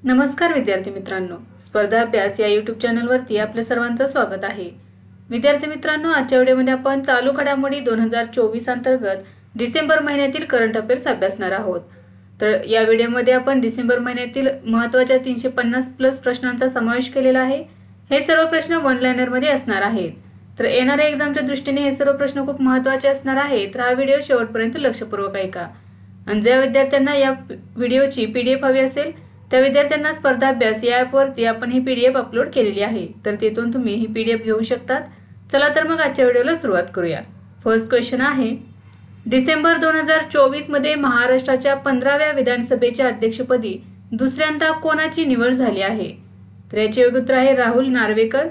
नमस्कार विद्यार्थी मित्रांनो, स्पर्धा अभ्यास या YouTube चॅनलवरती आपल्या सर्वांचं स्वागत आहे। विद्यार्थी मित्रांनो, आजच्या व्हिडिओमध्ये आपण चालू घडामोडी 2024 अंतर्गत डिसेंबर महिन्यातील करंट अफेअर्स अभ्यासणार आहोत। तर या व्हिडिओमध्ये आपण डिसेंबर महिन्यातील महत्त्वाच्या 350 प्लस प्रश्नांचा समावेश केलेला आहे। हे सर्व प्रश्न वन लाइनर मध्ये असणार आहेत। तर येणाऱ्या एक्झामच्या दृष्टीने हे सर्व प्रश्न खूप महत्त्वाचे असणार आहेत। तर हा व्हिडिओ शेवटपर्यंत लक्षपूर्वक ऐका। आणि ज्या विद्यार्थ्यांना या व्हिडिओची PDF हवी असेल त्या विद्यार्थ्यांना स्पर्धा अभ्यास या ॲपवरती आपण ही PDF अपलोड केलेली आहे, तर तेथून तुम्ही ही PDF घेऊ शकतात। चला तर मग आजच्या व्हिडिओला सुरुवात करूया। फर्स्ट क्वेश्चन आहे, डिसेंबर 2024 मध्ये महाराष्ट्राच्या 15व्या विधानसभेच्या अध्यक्षपदी दुसऱ्यांदा कोणाची निवड झाली आहे? तर याचे योग्य उत्तर आहे राहुल नार्वेकर।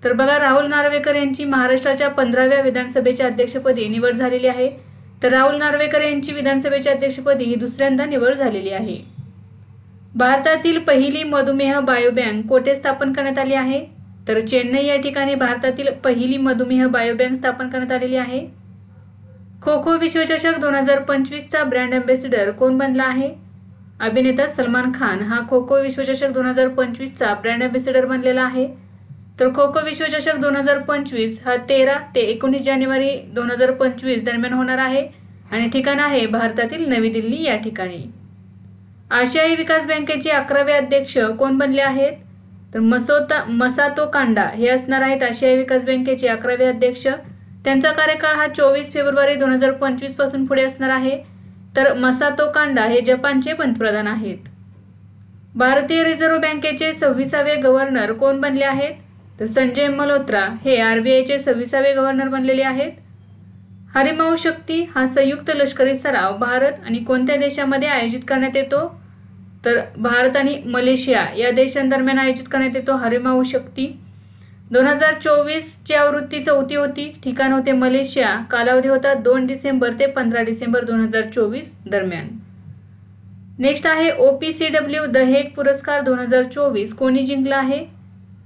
तर बघा, राहुल नार्वेकर यांची महाराष्ट्राच्या 15व्या विधानसभेच्या अध्यक्षपदी निवड झालेली आहे। तर राहुल नार्वेकर यांची विधानसभेच्या अध्यक्षपदी ही दुसऱ्यांदा निवड झालेली आहे। भारतातील पहिली मधुमेह बायोबँक कोठे स्थापन करण्यात आली आहे? तर चेन्नई या ठिकाणी भारतातील पहिली मधुमेह बायोबँक स्थापन करण्यात आलेली आहे। खो खो विश्वचषक 2025 चा ब्रँड अँबॅसेडर कोण बनला आहे? अभिनेता सलमान खान हा खो खो विश्वचषक 2025 चा ब्रँड अँबॅसेडर बनलेला आहे। तर खो खो विश्वचषक 2025 हा 13 ते 19 जानेवारी 2025 दरम्यान होणार आहे आणि ठिकाण आहे भारतातील नवी दिल्ली या ठिकाणी। आशियाई विकास बँकेचे 11वे अध्यक्ष कोण बनले आहेत? तर मसातो कांडा हे असणार आहेत आशियाई विकास बँकेचे 11वे अध्यक्ष। त्यांचा कार्यकाळ हा 24 फेब्रुवारी 2025 पासून पुढे असणार आहे। तर मसातो कांडा हे जपानचे पंतप्रधान आहेत। भारतीय रिझर्व्ह बँकेचे 26वे गव्हर्नर कोण बनले आहेत? तर संजय मल्होत्रा हे RBIचे 26वे गव्हर्नर बनलेले आहेत। हरिमाऊ शक्ती हा संयुक्त लष्करी सराव भारत आणि कोणत्या देशामध्ये आयोजित करण्यात येतो? तर भारत आणि मलेशिया या देशांदरम्यान आयोजित करण्यात येतो हरिमाऊ शक्ती। 2024 ची आवृत्ती 4थी होती, ठिकाण होते मलेशिया, कालावधी होता 2 डिसेंबर ते 15 डिसेंबर 2024 दरम्यान। नेक्स्ट आहे OPCW द हेग पुरस्कार 2024 कोणी जिंकला आहे?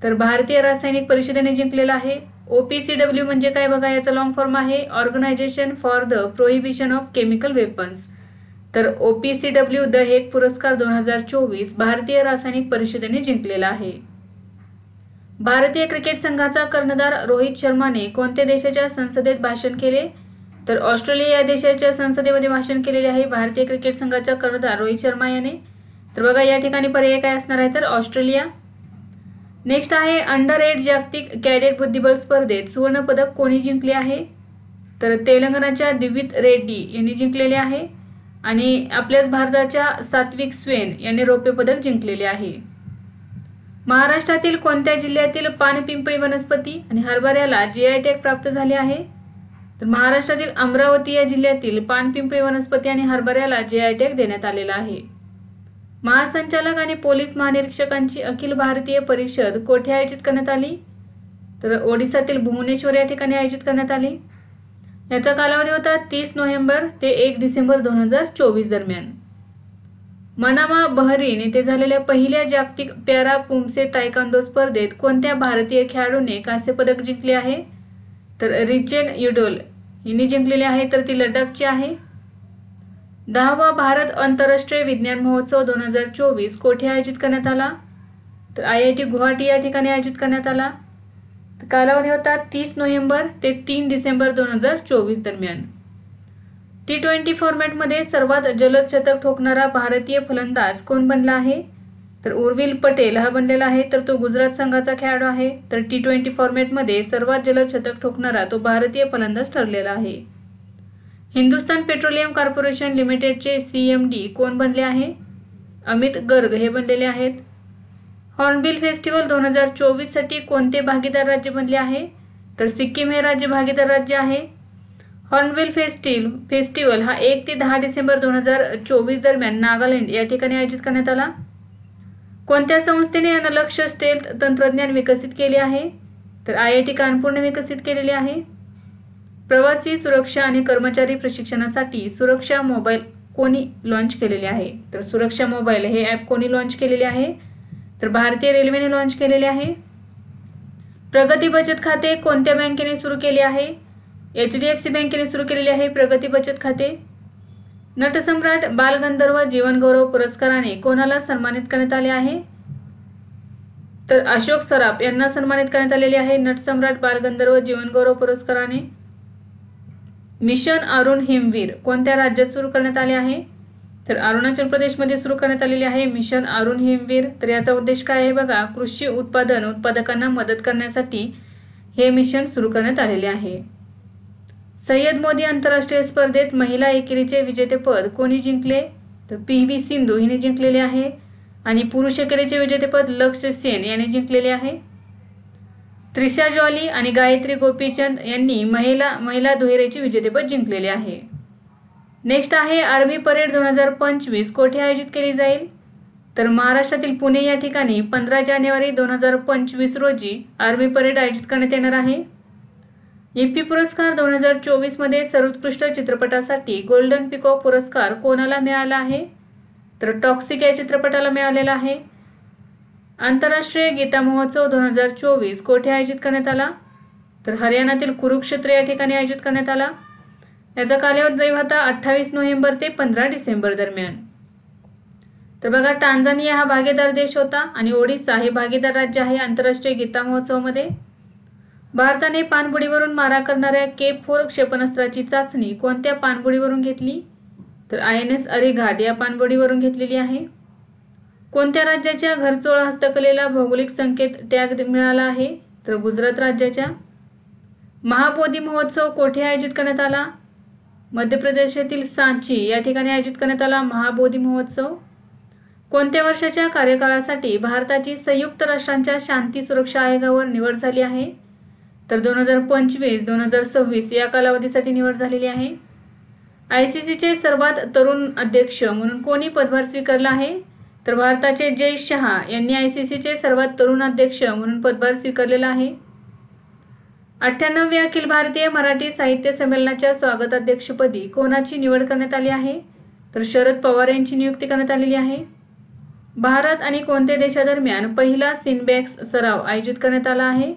तर भारतीय रासायनिक परिषदेने जिंकलेला आहे। OPCW म्हणजे काय बघा, याचा लॉंग फॉर्म आहे organisation for the prohibition of chemical weapons. तर OPCW द हेग पुरस्कार 2024 भारतीय रासायनिक परिषदेने जिंकलेला आहे। भारतीय क्रिकेट संघाचा कर्णधार रोहित शर्माने कोणत्या देशाच्या संसदेत भाषण केले? तर ऑस्ट्रेलिया या देशाच्या संसदेमध्ये भाषण केलेले आहे भारतीय क्रिकेट संघाचा कर्णधार रोहित शर्मा याने। तर बघा या ठिकाणी पर्याय काय असणार आहे? तर ऑस्ट्रेलिया। नेक्स्ट आहे अंडर-8 जागतिक कॅडेट बुद्धिबळ स्पर्धेत सुवर्ण पदक कोणी जिंकले आहे? तर तेलंगणाच्या दिवित रेड्डी यांनी जिंकलेले आहे आणि आपल्याच भारताच्या सात्विक स्वेन यांनी रौप्य पदक जिंकलेले आहे। महाराष्ट्रातील कोणत्या जिल्ह्यातील पानपिंपळी वनस्पती आणि हरभऱ्याला GI टॅग प्राप्त झाले आहे? तर महाराष्ट्रातील अमरावती या जिल्ह्यातील पानपिंपळी वनस्पती आणि हरभऱ्याला GI टॅग देण्यात आलेला आहे। महासंचालक आणि पोलीस महानिरीक्षकांची अखिल भारतीय परिषद कोठे आयोजित करण्यात आली? तर ओडिसातील भुवनेश्वर या ठिकाणी आयोजित करण्यात आली। याचा कालावधी होता 30 नोव्हेंबर ते 1 डिसेंबर 2024 दरम्यान। मनामा बहरीन येथे झालेल्या पहिल्या जागतिक पॅरा पुमसे तायकांदो स्पर्धेत कोणत्या भारतीय खेळाडूने कांस्य पदक जिंकले आहे? तर रिचेन युडोल यांनी जिंकलेले आहे, तर ती लडाखची आहे। 10वा भारत आंतरराष्ट्रीय विज्ञान महोत्सव 2024 कोठे आयोजित करण्यात आला? तर IIT गुवाहाटी या ठिकाणी आयोजित करण्यात आला। कालावधी होता 30 नोव्हेंबर ते 3 डिसेंबर 2024 दरम्यान। T20 फॉर्मॅटमध्ये सर्वात जलद शतक ठोकणारा भारतीय फलंदाज कोण बनला आहे? तर उर्विल पटेल हा बनलेला आहे, तर तो गुजरात संघाचा खेळाडू आहे। तर T20 फॉर्मॅटमध्ये सर्वात जलद शतक ठोकणारा तो भारतीय फलंदाज ठरलेला आहे। हिंदुस्तान पेट्रोलियम कॉर्पोरेशन लिमिटेडचे CMD कोण बनले आहे? अमित गर्ग हे बनलेले आहेत। हॉर्नबिल फेस्टिवल 2024 साठी कोणते भागीदार राज्य बनले आहे? तर सिक्कीम हे राज्य भागीदार राज्य आहे। हॉर्नबिल फेस्टिवल हा 1 ते 10 डिसेंबर 2024 दरम्यान नागालँड या ठिकाणी आयोजित करण्यात आला। कोणत्या संस्थेने अनलक्ष्य स्टेल्थ तंत्रज्ञान विकसित केले आहे? तर IIT कानपूरने विकसित केलेले आहे। प्रवासी सुरक्षा आणि कर्मचारी प्रशिक्षणासाठी सुरक्षा मोबाईल कोणी लॉन्च केलेले आहे? तर सुरक्षा मोबाईल हे ॲप कोणी लॉन्च केलेले आहे? तर भारतीय रेल्वेने लॉन्च केलेले आहे। प्रगती बचत खाते कोणत्या बँकेने सुरू केले आहे? HDFC बँकेने सुरू केलेले आहे प्रगती बचत खाते। नटसम्राट बालगंधर्व जीवनगौरव पुरस्काराने कोणाला सन्मानित करण्यात आले आहे? तर अशोक सराफ यांना सन्मानित करण्यात आलेले आहे नटसम्राट बालगंधर्व जीवनगौरव पुरस्काराने। मिशन अरुण हिमवीर कोणत्या राज्यात सुरू करण्यात आले आहे? तर अरुणाचल प्रदेशमध्ये सुरू करण्यात आलेले आहे मिशन अरुण हिमवीर। तर याचा उद्देश काय आहे बघा, कृषी उत्पादकांना मदत करण्यासाठी हे मिशन सुरू करण्यात आलेले आहे। सय्यद मोदी आंतरराष्ट्रीय स्पर्धेत महिला एकेरीचे विजेतेपद कोणी जिंकले? तर PV सिंधू हिने जिंकलेले आहे आणि पुरुष एकेरीचे विजेतेपद लक्ष्य सेन यांनी जिंकलेले आहे। त्रिशा जॉली आणि गायत्री गोपीचंद यांनी महिला दुहेरीचे विजेतेपद जिंकलेले आहे। नेक्स्ट आहे आर्मी परेड 2025 कोठे आयोजित केली जाईल? तर महाराष्ट्रातील पुणे या ठिकाणी 15 जानेवारी 2025 रोजी आर्मी परेड आयोजित करण्यात येणार आहे। इफ्फी पुरस्कार 2024 मध्ये सर्वोत्कृष्ट चित्रपटासाठी गोल्डन पिकॉक पुरस्कार कोणाला मिळाला आहे? तर टॉक्सिक या चित्रपटाला मिळालेला आहे। आंतरराष्ट्रीय गीता महोत्सव 2024 कोठे आयोजित करण्यात आला? तर हरियाणातील कुरुक्षेत्र या ठिकाणी आयोजित करण्यात आला। याचा कालावधी होता 28 नोव्हेंबर ते 15 डिसेंबर दरम्यान। तर बघा, टांझानिया हा भागीदार देश होता आणि ओडिशा हे भागीदार राज्य आहे आंतरराष्ट्रीय गीता महोत्सवामध्ये। भारताने पाणबुडीवरून मारा करणाऱ्या K4 क्षेपणास्त्राची चाचणी कोणत्या पाणबुडीवरून घेतली? तर INS अरिघाट या पाणबुडीवरून घेतलेली आहे। कोणत्या राज्याच्या घरचोळ हस्तकलेला भौगोलिक संकेत टॅग मिळाला आहे? तर गुजरात राज्याच्या। महाबोधी महोत्सव कोठे आयोजित करण्यात आला? मध्य प्रदेशातील सांची या ठिकाणी आयोजित करण्यात आला महाबोधी महोत्सव। कोणत्या वर्षाच्या कार्यकाळासाठी भारताची संयुक्त राष्ट्रांच्या शांती सुरक्षा आयोगावर निवड झाली आहे? तर 2025-2026 या कालावधीसाठी निवड झालेली आहे। ICCचे सर्वात तरुण अध्यक्ष म्हणून कोणी पदभार स्वीकारला आहे? तर भारताचे जय शहा यांनी ICCचे सर्वात तरुण अध्यक्ष म्हणून पदभार स्वीकारलेला आहे। 98व्या अखिल भारतीय मराठी साहित्य संमेलनाच्या स्वागताध्यक्षपदी कोणाची निवड करण्यात आली आहे? तर शरद पवार यांची नियुक्ती करण्यात आलेली आहे। भारत आणि कोणत्या देशादरम्यान पहिला सिनबॅक्स सराव आयोजित करण्यात आला आहे?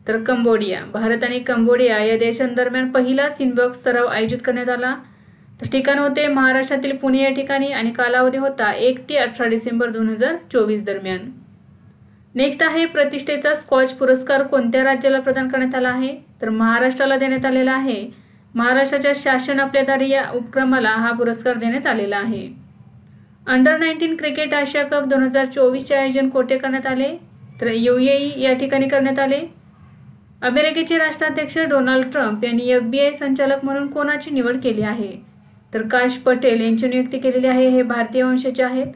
तर कंबोडिया। भारत आणि कंबोडिया या देशांदरम्यान पहिला सिनबॅक्स सराव आयोजित करण्यात आला। तर ठिकाण होते महाराष्ट्रातील पुणे या ठिकाणी आणि कालावधी होता 1 ते 18 डिसेंबर 2024 दरम्यान। नेक्स्ट आहे प्रतिष्ठेचा स्कॉच पुरस्कार कोणत्या राज्याला प्रदान करण्यात आला आहे? तर महाराष्ट्राला देण्यात आलेला आहे। महाराष्ट्राच्या शासन आपल्या दारी या उपक्रमाला हा पुरस्कार देण्यात आलेला आहे। अंडर 19 क्रिकेट आशिया कप 2024 चे आयोजन कोठे करण्यात आले? तर UAE या ठिकाणी करण्यात आले। अमेरिकेचे राष्ट्राध्यक्ष डोनाल्ड ट्रम्प यांनी FBI संचालक म्हणून कोणाची निवड केली आहे? तर काश पटेल यांची नियुक्ती केलेली आहे। हे भारतीय वंशाचे आहेत।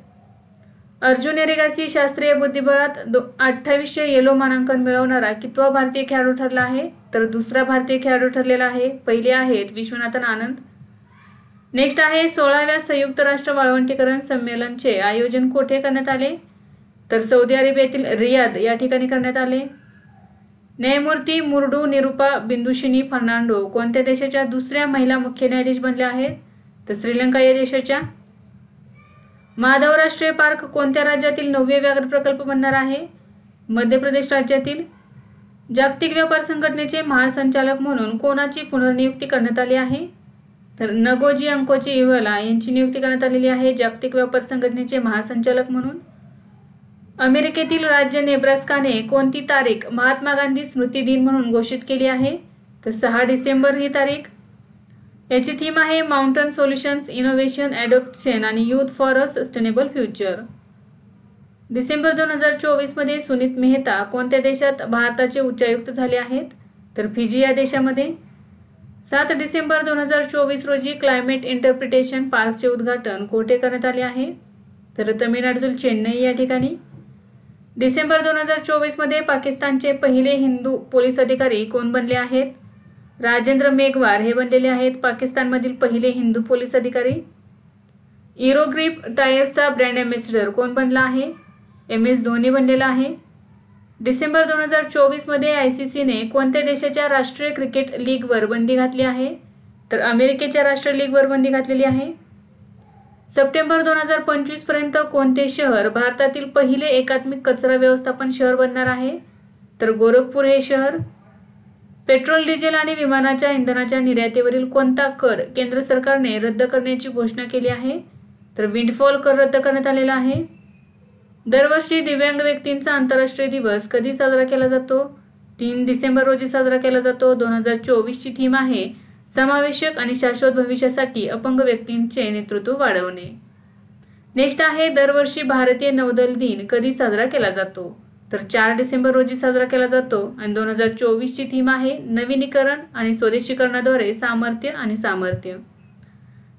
अर्जुन एरेगासी शास्त्रीय बुद्धिबळात 2800 येलो मानांकन मिळवणारा कितवा भारतीय खेळाडू ठरला आहे? तर दुसरा भारतीय खेळाडू ठरलेला आहे। पहिले आहेत विश्वनाथन आनंद। नेक्स्ट आहे 16व्या संयुक्त राष्ट्र वाळवंटीकरण संमेलनचे आयोजन कोठे करण्यात आले? तर सौदी अरेबियातील रियाद या ठिकाणी करण्यात आले। न्यायमूर्ती मुर्डू निरुपा बिंदुशिनी फर्नांडो कोणत्या देशाच्या दुसऱ्या महिला मुख्य न्यायाधीश बनल्या आहेत? तर श्रीलंका या देशाच्या। माधव राष्ट्रीय पार्क कोणत्या राज्यातील 9वे व्याघ्र प्रकल्प बनणार आहे? मध्य प्रदेश राज्यातील। जागतिक व्यापार संघटनेचे महासंचालक म्हणून कोणाची पुनर्नियुक्ती करण्यात आली आहे? तर नगोजी अंकोची इव्हला यांची नियुक्ती करण्यात आलेली आहे जागतिक व्यापार संघटनेचे महासंचालक म्हणून। अमेरिकेतील राज्य नेब्रास्काने कोणती तारीख महात्मा गांधी स्मृती दिन म्हणून घोषित केली आहे? तर 6 डिसेंबर ही तारीख। याची थीम आहे माउंटन सोल्युशन्स इनोव्हेशन ॲडॉप्शन आणि youth for a sustainable future. December 2024 मध्ये सुनीत मेहता कोणत्या देशात भारताचे उच्चायुक्त झाले आहेत? तर फिजी या देशामध्ये। 7 डिसेंबर 2024 रोजी क्लायमेट इंटरप्रिटेशन पार्कचे उद्घाटन कोठे करण्यात आले आहे? तर तमिळनाडूतील चेन्नई या ठिकाणी। डिसेंबर 2024 मध्ये पाकिस्तानचे पहिले हिंदू पोलीस अधिकारी कोण बनले आहेत? राजेंद्र मेघवार हे बनलेले आहेत पाकिस्तानमधील पहिले हिंदू पोलीस अधिकारी। इरोग्रिप टायर्सचा ब्रँड अँबॅसेडर कोण बनला आहे? MS धोनी बनलेला आहे। डिसेंबर 2024 मध्ये ICCने कोणत्या देशाच्या राष्ट्रीय क्रिकेट लीगवर बंदी घातली आहे? तर अमेरिकेच्या राष्ट्रीय लीगवर बंदी घातलेली आहे। सप्टेंबर 2025 पर्यंत कोणते शहर भारतातील पहिले एकात्मिक कचरा व्यवस्थापन शहर बनणार आहे? तर गोरखपूर हे शहर। पेट्रोल, डिझेल आणि विमानाच्या इंधनाच्या निर्यातीवरील कोणता कर केंद्र सरकारने रद्द करण्याची घोषणा केली आहे? तर विंडफॉल कर रद्द करण्यात आलेला आहे. दरवर्षी दिव्यांग व्यक्तींचा आंतरराष्ट्रीय दिवस कधी साजरा केला जातो? 3 डिसेंबर रोजी साजरा केला जातो. 2024 ची थीम आहे समावेशक आणि शाश्वत भविष्यासाठी अपंग व्यक्तींचे नेतृत्व वाढवणे. नेक्स्ट आहे दरवर्षी भारतीय नौदल दिन कधी साजरा केला जातो? तर 4 डिसेंबर रोजी साजरा केला जातो आणि 2024 ची थीम आहे नवीनीकरण आणि स्वदेशीकरणाद्वारे सामर्थ्य आणि सामर्थ्य.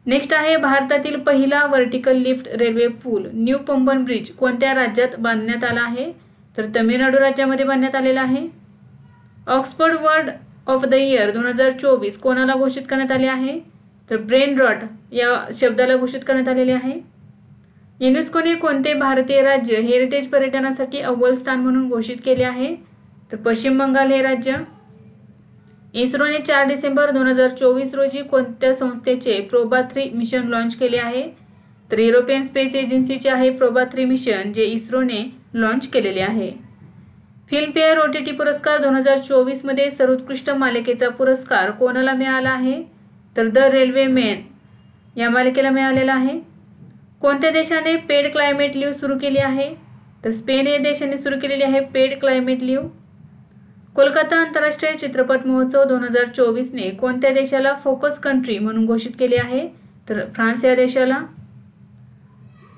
नेक्स्ट आहे भारतातील पहिला व्हर्टिकल लिफ्ट रेल्वे पूल न्यू पंबन ब्रिज कोणत्या राज्यात बांधण्यात आला आहे? तर तमिळनाडू राज्यामध्ये बांधण्यात आलेला आहे. Oxford word of the year 2024 कोणाला घोषित करण्यात आले आहे? तर ब्रेन रॉट या शब्दाला घोषित करण्यात आलेले आहे. युनेस्कोने कोणते भारतीय राज्य हेरिटेज पर्यटनासाठी अव्वल स्थान म्हणून घोषित केले आहे? तर पश्चिम बंगाल हे राज्य. इस्रोने 4 डिसेंबर 2024 रोजी कोणत्या संस्थेचे प्रोबा 3 मिशन लॉन्च केले आहे? तर युरोपियन स्पेस एजन्सीचे आहे प्रोबा 3 मिशन जे इस्रोने लॉन्च केलेले आहे. फिल्मफेअर OTT पुरस्कार 2024 मध्ये सर्वोत्कृष्ट मालिकेचा पुरस्कार कोणाला मिळाला आहे? तर द रेल्वेमॅन या मालिकेला मिळालेला आहे. कोणत्या देशाने पेड क्लायमेट लिव्ह सुरू केली आहे? तर स्पेन या देशाने सुरू केलेली आहे पेड क्लायमेट लिव्ह. कोलकाता आंतरराष्ट्रीय चित्रपट महोत्सव 2024 ने कोणत्या देशाला फोकस कंट्री म्हणून घोषित केले आहे? तर फ्रान्स या देशाला.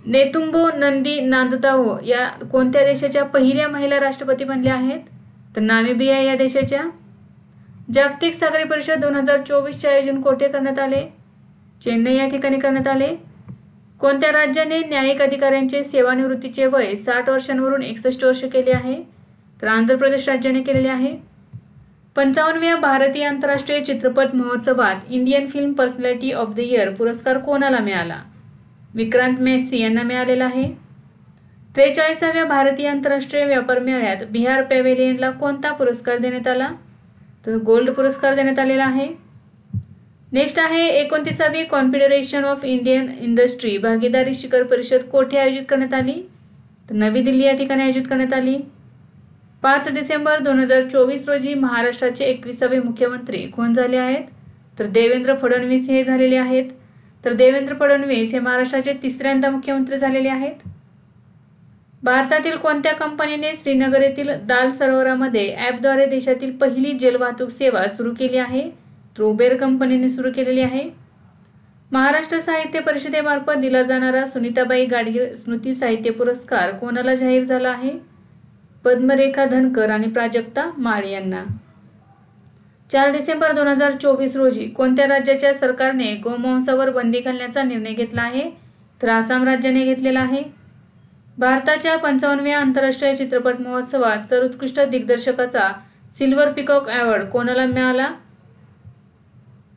नेतुम्बो नंदी नांदताहो या कोणत्या देशाच्या पहिल्या महिला राष्ट्रपती बनल्या आहेत? तर नामिबिया या देशाच्या. जागतिक सागरी परिषद 2024 चे आयोजन कोठे करण्यात आले? चेन्नई या ठिकाणी करण्यात आले. कोणत्या राज्याने न्यायिक अधिकाऱ्यांचे सेवानिवृत्तीचे वय 60 वर्षांवरून 61 वर्ष केले आहे? तर आंध्र प्रदेश राज्याने केलेले आहे. 55व्या भारतीय आंतरराष्ट्रीय चित्रपट महोत्सवात Indian film personality of the year पुरस्कार कोणाला मिळाला? विक्रांत मेसी यांना मिळालेला आहे. 43व्या भारतीय आंतरराष्ट्रीय व्यापार मेळ्यात बिहार पॅव्हेलियनला कोणता पुरस्कार देण्यात आला? तर गोल्ड पुरस्कार देण्यात आलेला आहे. नेक्स्ट आहे 29वी कॉन्फेडरेशन ऑफ इंडियन इंडस्ट्री भागीदारी शिखर परिषद कोठे आयोजित करण्यात आली? तर नवी दिल्ली या ठिकाणी आयोजित करण्यात आली. 5 डिसेंबर 2024 रोजी महाराष्ट्राचे 21वे मुख्यमंत्री कोण झाले आहेत? तर देवेंद्र फडणवीस हे झालेले आहेत. तर देवेंद्र फडणवीस हे महाराष्ट्राचे 3ऱ्यांदा मुख्यमंत्री झालेले आहेत. भारतातील कोणत्या कंपनीने श्रीनगर येथील दाल सरोवरामध्ये ॲपद्वारे देशातील पहिली जलवाहतूक सेवा सुरू केली आहे? तर उबेर कंपनीने सुरू केलेली आहे. महाराष्ट्र साहित्य परिषदेमार्फत दिला जाणारा सुनीताबाई गाडगीळ स्मृती साहित्य पुरस्कार कोणाला जाहीर झाला आहे? पद्मरेखा धनकर आणि प्राजक्ता माळ यांना. 4 डिसेंबर 2024 रोजी कोणत्या राज्याच्या सरकारने गोमांसावर बंदी घालण्याचा निर्णय घेतला आहे? तर आसाम राज्याने घेतलेला आहे. भारताच्या 55व्या आंतरराष्ट्रीय चित्रपट महोत्सवात सर्वोत्कृष्ट दिग्दर्शकाचा सिल्वर पिकॉक अवॉर्ड कोणाला मिळाला?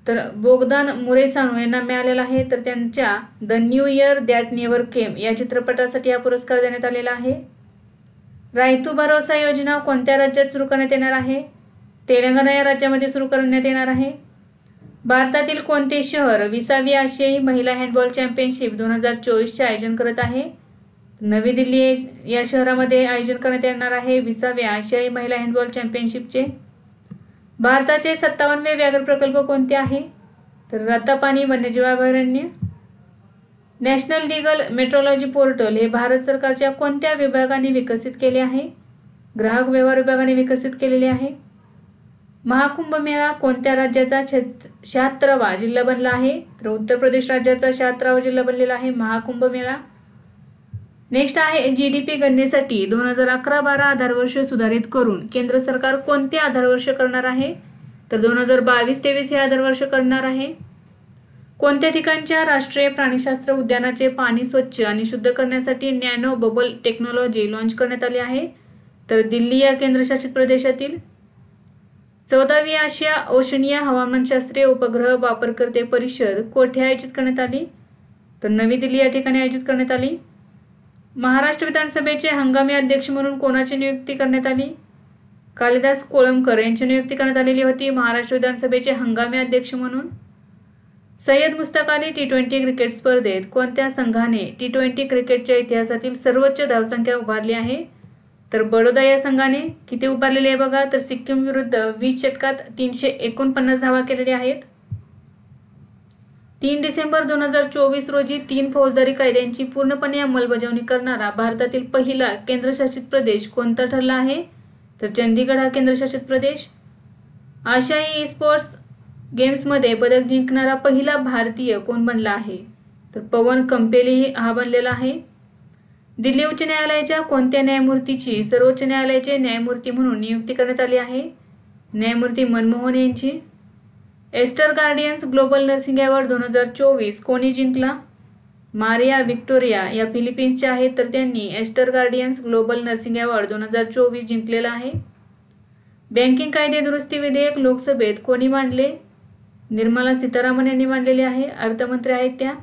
तर बोगदान मुरेसानो यांना मिळालेला आहे. तर त्यांच्या the new year that never came या चित्रपटासाठी हा पुरस्कार देण्यात आलेला आहे. रायतू भरोसा योजना कोणत्या राज्यात सुरू करण्यात येणार आहे? तेलंगणा या राज्यामध्ये सुरू करण्यात येणार आहे. भारतातील कोणते शहर 20वी आशियाई महिला हँडबॉल चॅम्पियनशिप 2024 चे आयोजन करत आहे? नवी दिल्ली या शहरामध्ये आयोजन करण्यात येणार आहे 20व्या आशियाई महिला हँडबॉल चॅम्पियनशिपचे. भारताचे 57वे व्याघ्र प्रकल्प कोणते आहे? तर रत्तापानी वन्यजीव अभयारण्य. नॅशनल लीगल मेट्रोलॉजी पोर्टल हे भारत सरकारच्या कोणत्या विभागाने विकसित केले आहे? ग्राहक व्यवहार विभागाने विकसित केलेले आहे. महाकुंभ मेळा कोणत्या राज्याचा 76वा जिल्हा बनला आहे? तर उत्तर प्रदेश राज्याचा 76वा जिल्हा बनलेला आहे महाकुंभ मेळा. नेक्स्ट आहे GDP गणनेसाठी 2011-12 आधारवर्ष सुधारित करून केंद्र सरकार कोणते आधारवर्ष करणार आहे? तर 2022-23 हे आधारवर्ष करणार आहे. कोणत्या ठिकाणच्या राष्ट्रीय प्राणीशास्त्र उद्यानाचे पाणी स्वच्छ आणि शुद्ध करण्यासाठी नॅनो बबल टेक्नॉलॉजी लॉन्च करण्यात आली आहे? तर दिल्ली या केंद्रशासित प्रदेशातील. 14वी आशिया ओशनिया हवामानशास्त्रीय उपग्रह वापरकर्ते परिषद कोठे आयोजित करण्यात आली? तर नवी दिल्ली या ठिकाणी आयोजित करण्यात आली. महाराष्ट्र विधानसभेचे हंगामी अध्यक्ष म्हणून कोणाची नियुक्ती करण्यात आली? कालिदास कोळंबकर यांची नियुक्ती करण्यात आलेली होती महाराष्ट्र विधानसभेचे हंगामी अध्यक्ष म्हणून. सय्यद मुश्ताक अली T20 क्रिकेट स्पर्धेत कोणत्या संघाने T20 क्रिकेटच्या इतिहासातील सर्वोच्च धावसंख्या उभारली आहे? तर बडोदा या संघाने किती उभारलेले आहे बघा, तर सिक्कीम विरुद्ध 20 षटकात 349 धावा केलेल्या आहेत. 3 डिसेंबर 2024 रोजी 3 फौजदारी कायद्यांची पूर्णपणे अंमलबजावणी करणारा भारतातील पहिला केंद्रशासित प्रदेश कोणता ठरला आहे, तर चंदीगड हा केंद्रशासित प्रदेश. आशियाई स्पोर्ट्स गेम्समध्ये पदक जिंकणारा पहिला भारतीय कोण बनला आहे, तर पवन कंपेली हा बनलेला आहे. दिल्ली उच्च न्यायालयाच्या कोणत्या न्यायमूर्तीची सर्वोच्च न्यायालयाचे न्यायमूर्ती म्हणून नियुक्ती करण्यात आली आहे, न्यायमूर्ती मनमोहन यांची. Aster Guardians Global Nursing Award 2024 कोणी जिंकला, मारिया विक्टोरिया या फिलिपिन्सच्या आहेत, तर त्यांनी Aster Guardians Global Nursing Award 2024 जिंकलेला आहे. बँकिंग कायदे दुरुस्ती विधेयक लोकसभेत कोणी मांडले, निर्मला सीतारामन यांनी मांडलेले आहे, अर्थमंत्री आहेत त्या.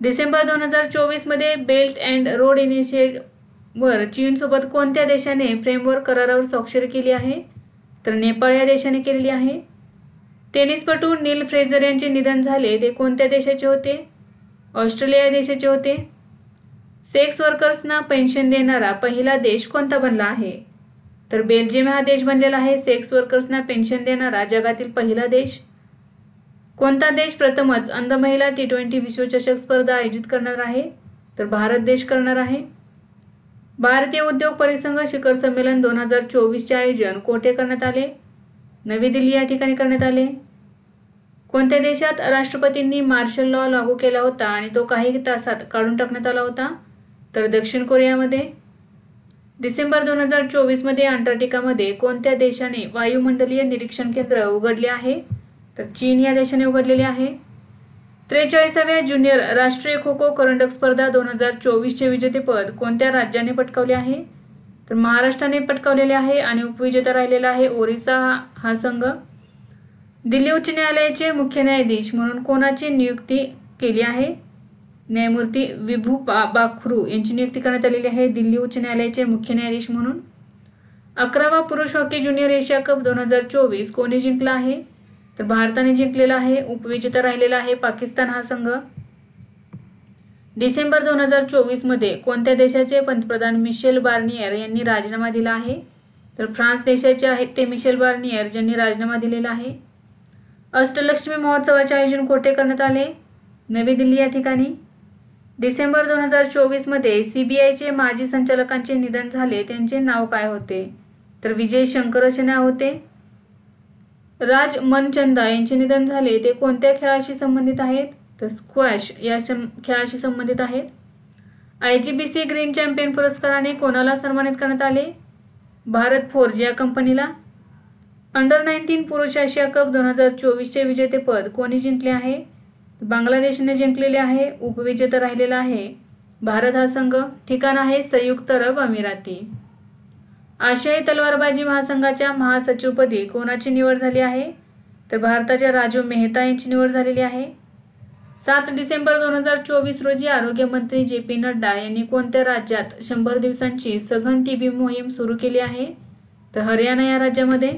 डिसेंबर 2024 मध्ये बेल्ट अँड रोड इनिशिएटिव्हवर चीनसोबत कोणत्या देशाने फ्रेमवर्क करारावर स्वाक्षरी केली आहे, तर नेपाळ या देशाने केलेली आहे. टेनिसपटू नील फ्रेझर यांचे निधन झाले, ते कोणत्या देशाचे होते, ऑस्ट्रेलिया या देशाचे होते. सेक्स वर्कर्सना पेन्शन देणारा पहिला देश कोणता बनला आहे, तर बेल्जियम हा देश बनलेला आहे सेक्स वर्कर्सना पेन्शन देणारा जगातील पहिला देश. कोणता देश प्रथमच अंध महिला T20 विश्वचषक स्पर्धा आयोजित करणार आहे, तर भारत देश करणार आहे. भारतीय उद्योग परिसंघ शिखर संमेलन 2024 चे आयोजन कोठे करण्यात आले, नवी दिल्ली या ठिकाणी करण्यात आले. कोणत्या देशात राष्ट्रपतींनी मार्शल लॉ लागू केला होता आणि तो काही तासात काढून टाकण्यात आला होता, तर दक्षिण कोरियामध्ये. डिसेंबर 2024 मध्ये अंटार्क्टिकामध्ये कोणत्या देशाने वायुमंडलीय निरीक्षण केंद्र उघडले आहे, तर चीन या देशाने उघडलेले आहे. 43व्या ज्युनियर राष्ट्रीय खो खो करंडक स्पर्धा 2024 चे विजेतेपद कोणत्या राज्याने पटकावले आहे, तर महाराष्ट्राने पटकावलेले आहे आणि उपविजेता राहिलेला आहे ओरिसा हा संघ. दिल्ली उच्च न्यायालयाचे मुख्य न्यायाधीश म्हणून कोणाची नियुक्ती केली आहे, न्यायमूर्ती विभू बाखरू यांची नियुक्ती करण्यात आलेली आहे दिल्ली उच्च न्यायालयाचे मुख्य न्यायाधीश म्हणून. 11वा पुरुष हॉकी ज्युनियर एशिया कप 2024 कोणी जिंकला आहे, तर भारताने जिंकलेला आहे, उपविजेता राहिलेला आहे पाकिस्तान हा संघ. डिसेंबर 2024 मध्ये कोणत्या देशाचे पंतप्रधान मिशेल बार्नियर यांनी राजीनामा दिला आहे, तर फ्रान्स देशाचे आहेत ते मिशेल बार्नियर ज्यांनी राजीनामा दिलेला आहे. अष्टलक्ष्मी महोत्सवाचे आयोजन कोठे करण्यात आले, नवी दिल्ली या ठिकाणी. डिसेंबर 2024 मध्ये CBIचे माजी संचालकांचे निधन झाले, त्यांचे नाव काय होते, तर विजय शंकर असे नाव होते. राज मनचंदा यांचे निधन झाले, ते कोणत्या खेळाशी संबंधित आहेत, तर स्क्वॅश या खेळाशी संबंधित आहेत. IGBC ग्रीन चॅम्पियन पुरस्काराने कोणाला सन्मानित करण्यात आले, भारत फोर्ज या कंपनीला. अंडर 19 पुरुष आशिया कप 2024 चे विजेतेपद कोणी जिंकले आहे, बांगलादेशने जिंकलेले आहे, उपविजेता राहिलेला आहे भारत हा संघ. ठिकाण आहे संयुक्त अरब अमिराती. आशियाई तलवारबाजी महासंघाच्या महासचिवपदी कोणाची निवड झाली आहे, तर भारताच्या राजू मेहता यांची निवड झालेली आहे. 7 डिसेंबर 2024 रोजी आरोग्य मंत्री JP नड्डा यांनी कोणत्या राज्यात 100 दिवसांची सघन TB मोहीम सुरू केली आहे, तर हरियाणा या राज्यामध्ये.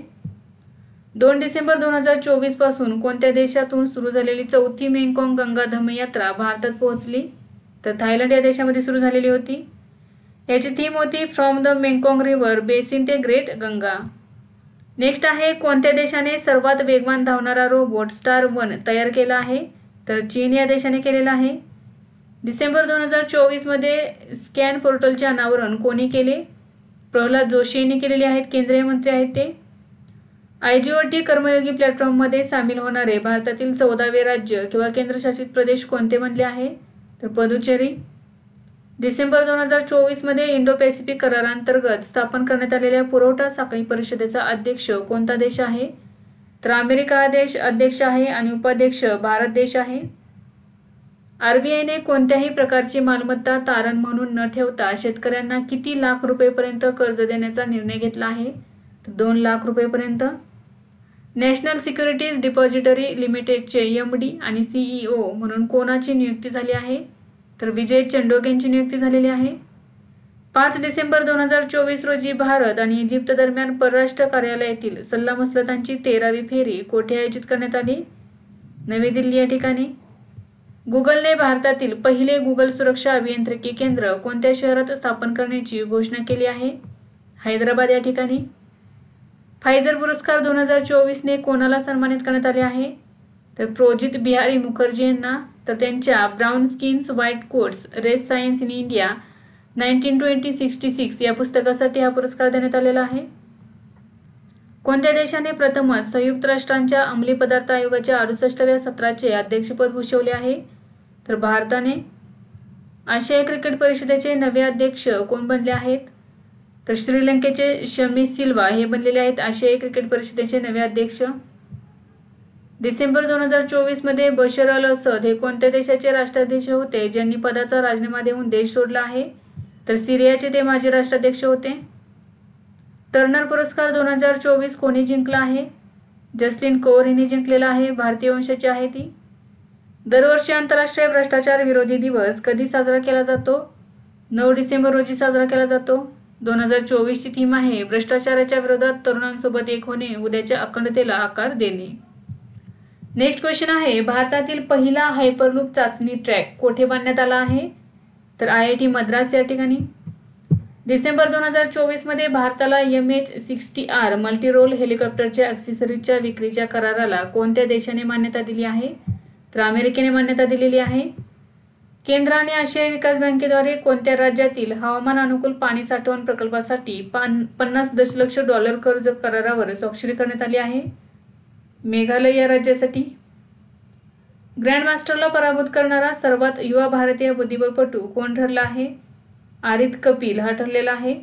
2 डिसेंबर 2024 पासून कोणत्या देशातून सुरू झालेली चौथी मेंगकाँग गंगा धम्मयात्रा भारतात पोहोचली, तर थायलंड या देशामध्ये सुरू झालेली होती. याची थीम होती फ्रॉम द मेंगकाँग रिव्हर बेसिन ते ग्रेट गंगा. नेक्स्ट आहे कोणत्या देशाने सर्वात वेगवान धावणारा रोबोट स्टार 1 तयार केला आहे, तर चीन या देशाने केलेला आहे. डिसेंबर 2024 मध्ये स्कॅन पोर्टलचे अनावरण कोणी केले, प्रल्हाद जोशी यांनी केलेले आहेत, केंद्रीय मंत्री आहेत ते. IGOT कर्मयोगी प्लॅटफॉर्ममध्ये सामील होणारे भारतातील 14वे राज्य किंवा केंद्रशासित प्रदेश कोणते बनले आहे, तर पुदुचेरी. डिसेंबर 2024 मध्ये इंडो पॅसिफिक करारांतर्गत स्थापन करण्यात आलेल्या पुरवठा साखळी परिषदेचा अध्यक्ष कोणता देश आहे, तर अमेरिका हा देश अध्यक्ष आहे आणि उपाध्यक्ष भारत देश आहे. RBIने कोणत्याही प्रकारची मालमत्ता तारण म्हणून न ठेवता शेतकऱ्यांना किती लाख रुपयेपर्यंत कर्ज देण्याचा निर्णय घेतला आहे, तर 2 लाख रुपयेपर्यंत. नॅशनल सिक्युरिटीज डिपॉझिटरी लिमिटेडचे MD आणि CEO म्हणून कोणाची नियुक्ती झाली आहे, तर विजय चंडोक यांची नियुक्ती झालेली आहे. 5 डिसेंबर 2024 रोजी भारत आणि इजिप्त दरम्यान परराष्ट्र कार्यालयातील सल्लामसलतांची 13वी फेरी कोठे आयोजित करण्यात आली, नवी दिल्ली या ठिकाणी. गुगलने भारतातील पहिले गुगल सुरक्षा अभियांत्रिकी केंद्र कोणत्या शहरात स्थापन करण्याची घोषणा केली आहे, हैदराबाद या ठिकाणी. फायझर पुरस्कार 2024ने कोणाला सन्मानित करण्यात आले आहे? तर प्रोजित बिहारी मुखर्जी यांना. तर त्यांच्या Brown Skins White Coats Race Science in India 1920-66 या पुस्तकासाठी हा पुरस्कार देण्यात आलेला आहे. कोणत्या देशाने प्रथमच संयुक्त राष्ट्रांच्या अंमली पदार्थ आयोगाच्या 68व्या सत्राचे अध्यक्षपद भूषवले आहे? तर भारताने. आशियाई क्रिकेट परिषदेचे नवे अध्यक्ष कोण बनले आहेत? तर श्रीलंकेचे शमी सिल्वा हे बनलेले आहेत आशियाई क्रिकेट परिषदेचे नवे अध्यक्ष. डिसेंबर 2024 मध्ये बशर अल असद हे कोणत्या देशाचे राष्ट्राध्यक्ष होते ज्यांनी पदाचा राजीनामा देऊन देश सोडला आहे? तर सिरियाचे ते माजी राष्ट्राध्यक्ष होते. टर्नर पुरस्कार 2024 कोणी जिंकला आहे? जसलीन कौर हिने जिंकलेला आहे. भारतीय वंशाची आहे ती. दरवर्षी आंतरराष्ट्रीय भ्रष्टाचार विरोधी दिवस कधी साजरा केला जातो? 9 डिसेंबर रोजी साजरा केला जातो. 2024 ची थीम आहे भ्रष्टाचाराच्या विरोधात तरुणांसोबत एक होणे, उद्याच्या अखंडतेला आकार देणे. नेक्स्ट क्वेश्चन आहे भारतातील पहिला हायपरलूप चाचणी ट्रॅक कोठे बांधण्यात आला आहे? तर IIT मद्रास या ठिकाणी. डिसेंबर 2024 मध्ये भारताला MH-60R मल्टी रोल हेलिकॉप्टरच्या ॲक्सेसरीजच्या विक्रीच्या कराराला कोणत्या देशाने मान्यता दिली आहे? तर अमेरिकेने मान्यता दिलेली आहे. केंद्र आणि आशियाई विकास बँकेद्वारे कोणत्या राज्यातील हवामान अनुकूल पाणी साठवण प्रकल्पासाठी $50 दशलक्ष कर्ज करारावर स्वाक्षरी करण्यात आली आहे? मेघालय या राज्यासाठी. ग्रँडमास्टरला पराभूत करणारा सर्वात युवा भारतीय बुद्धिबळपटू कोण ठरला आहे? आरित कपिल हा ठरलेला आहे.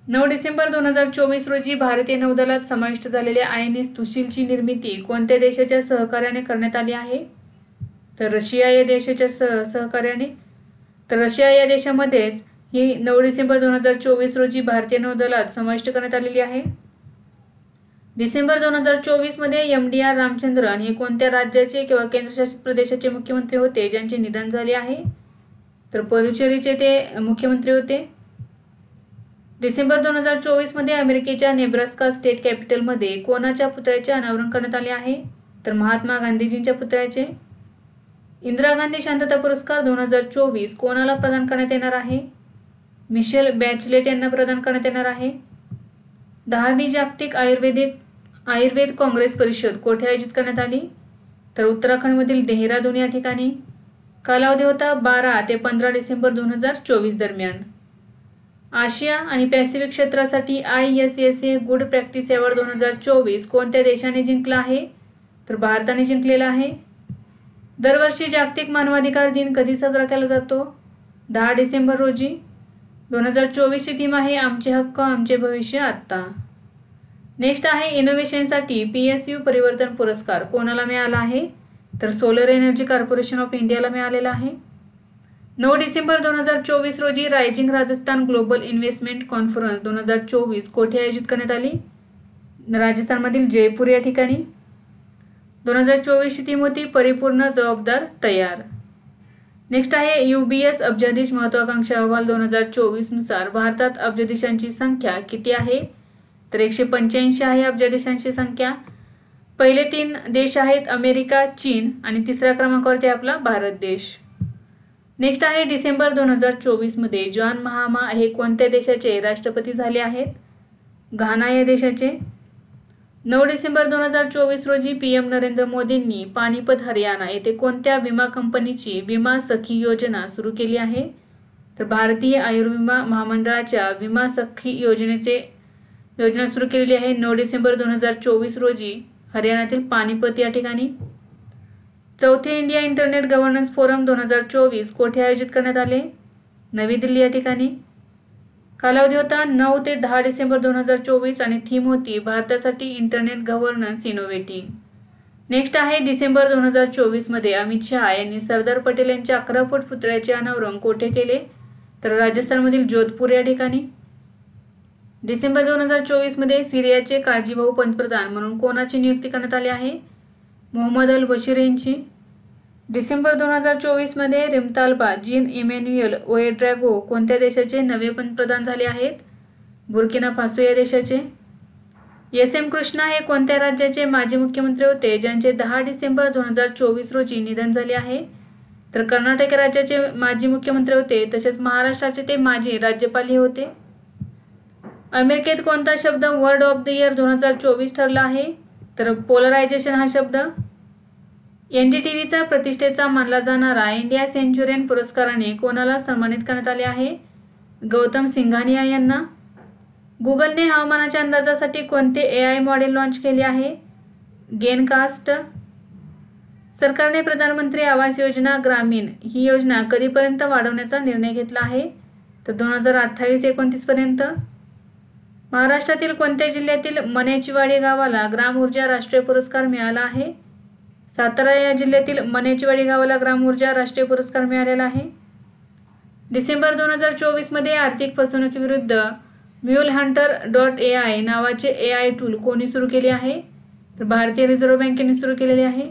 9 डिसेंबर 2024 रोजी भारतीय नौदलात समाविष्ट झालेल्या INS सुशीलची निर्मिती कोणत्या देशाच्या सहकार्याने करण्यात आली आहे? तर रशिया या देशाच्या सहकार्याने. तर रशिया या देशामध्येच ही 9 डिसेंबर 2024 रोजी भारतीय नौदलात समाविष्ट करण्यात आलेली आहे. डिसेंबर 2024 मध्ये MDR रामचंद्रन हे कोणत्या राज्याचे किंवा केंद्रशासित प्रदेशाचे मुख्यमंत्री होते ज्यांचे निधन झाले आहे? तर पुदुचेरीचे ते मुख्यमंत्री होते. डिसेंबर 2024 मध्ये अमेरिकेच्या नेब्रास्का स्टेट कॅपिटलमध्ये कोणाच्या पुतळ्याचे अनावरण करण्यात आले आहे? तर महात्मा गांधीजींच्या पुतळ्याचे. इंदिरा गांधी शांतता पुरस्कार 2024 कोणाला प्रदान करण्यात येणार आहे? मिशेल बॅचलेट यांना प्रदान करण्यात येणार आहे. 10वी जागतिक आयुर्वेद काँग्रेस परिषद कोठे आयोजित करण्यात आली? तर उत्तराखंडमधील देहरादून या ठिकाणी. कालावधी होता 12 ते 15 डिसेंबर 2024 दरम्यान. आशिया आणि पॅसिफिक क्षेत्रासाठी ISSA गुड प्रॅक्टिस अवॉर्ड 2024 कोणत्या देशाने जिंकला आहे? तर भारताने जिंकलेला आहे. दरवर्षी जागतिक मानवाधिकार दिन कधी साजरा केला जातो? 10 डिसेंबर रोजी. 2024 ची थीम आहे आमचे हक्क आमचे भविष्य आता. नेक्स्ट आहे इनोव्हेशनसाठी PSU परिवर्तन पुरस्कार कोणाला मिळाला आहे? तर सोलर एनर्जी कॉर्पोरेशन ऑफ इंडियाला मिळालेला आहे. 9 डिसेंबर 2024 रोजी rising Rajasthan global investment conference 2024 कोठे आयोजित करण्यात आली? राजस्थानमधील जयपूर या ठिकाणी. 2024 ची थीम होती परिपूर्ण जबाबदार तयार. नेक्स्ट आहे UBS अब्जाधीश महत्वाकांक्षी अहवाल 2024 नुसार भारतात अब्जाधीशांची संख्या किती आहे? तर 185 आहे अब्जाधीशांची संख्या. पहिले 3 देश आहेत अमेरिका, चीन आणि तिसऱ्या क्रमांकावरती आपला भारत देश. नेक्स्ट आहे डिसेंबर 2024 मध्ये जॉन महामा हे कोणत्या देशाचे राष्ट्रपती झाले आहेत? घाना या देशाचे. 9 डिसेंबर 2024 रोजी PM नरेंद्र मोदींनी पानिपत हरियाणा येथे कोणत्या विमा कंपनीची विमा सखी योजना सुरू केली आहे? तर भारतीय आयुर्विमा महामंडळाच्या विमा सखी योजना सुरू केलेली आहे 9 डिसेंबर 2024 रोजी हरियाणातील पानिपत या ठिकाणी. चौथे इंडिया इंटरनेट गव्हर्नन्स फोरम 2024 कोठे आयोजित करण्यात आले? नवी दिल्ली या ठिकाणी. कालावधी होता 9 ते 10 डिसेंबर 2024 आणि थीम होती भारतासाठी इंटरनेट गव्हर्नन्स इनोव्हेटिंग. नेक्स्ट आहे डिसेंबर 2024 मध्ये अमित शहा यांनी सरदार पटेल यांच्या 11 फूट पुतळ्याचे अनावरण कोठे केले? तर राजस्थानमधील जोधपूर या ठिकाणी. डिसेंबर 2024 मध्ये सिरियाचे काळजीभाऊ पंतप्रधान म्हणून कोणाची नियुक्ती करण्यात आली आहे? मोहम्मद अल बशीर यांची. डिसेंबर 2024 मध्ये रिमताल्बा जीन इमॅन्युएल ओएड्रॅगो कोणत्या देशाचे नवे पंतप्रधान झाले आहेत? बुर्किना फासो या देशाचे. SM कृष्णा हे कोणत्या राज्याचे माजी मुख्यमंत्री होते ज्यांचे 10 डिसेंबर 2024 रोजी निधन झाले आहे? तर कर्नाटक राज्याचे माजी मुख्यमंत्री होते तसेच महाराष्ट्राचे ते माजी राज्यपालही होते. अमेरिकेत कोणता शब्द वर्ड ऑफ द इयर 2024 ठरला आहे? तर पोलरायझेशन हा शब्द. एनडीटीव्हीचा प्रतिष्ठेचा मानला जाणारा इंडिया सेंच्युरियन पुरस्काराने कोणाला सन्मानित करण्यात आले आहे? गौतम सिंघानिया यांना. गुगलने हवामानाच्या अंदाजासाठी कोणते एआय मॉडेल लॉन्च केले आहे? गेनकास्ट. सरकारने प्रधानमंत्री आवास योजना ग्रामीण ही योजना कधीपर्यंत वाढवण्याचा निर्णय घेतला आहे? तर 2028-29 पर्यंत. महाराष्ट्रातील कोणत्या जिल्ह्यातील मनेचीवाडी गावाला ग्राम ऊर्जा राष्ट्रीय पुरस्कार मिळाला आहे? सातारा या जिल्ह्यातील मनेचीवाडी गावाला ग्राम ऊर्जा राष्ट्रीय पुरस्कार मिळालेला आहे. डिसेंबर 2024 मध्ये आर्थिक फसवणुकीविरुद्ध MuleHunter.ai नावाचे एआय टूल कोणी सुरू केले आहे? तर भारतीय रिझर्व्ह बँकेने सुरू केलेले आहे.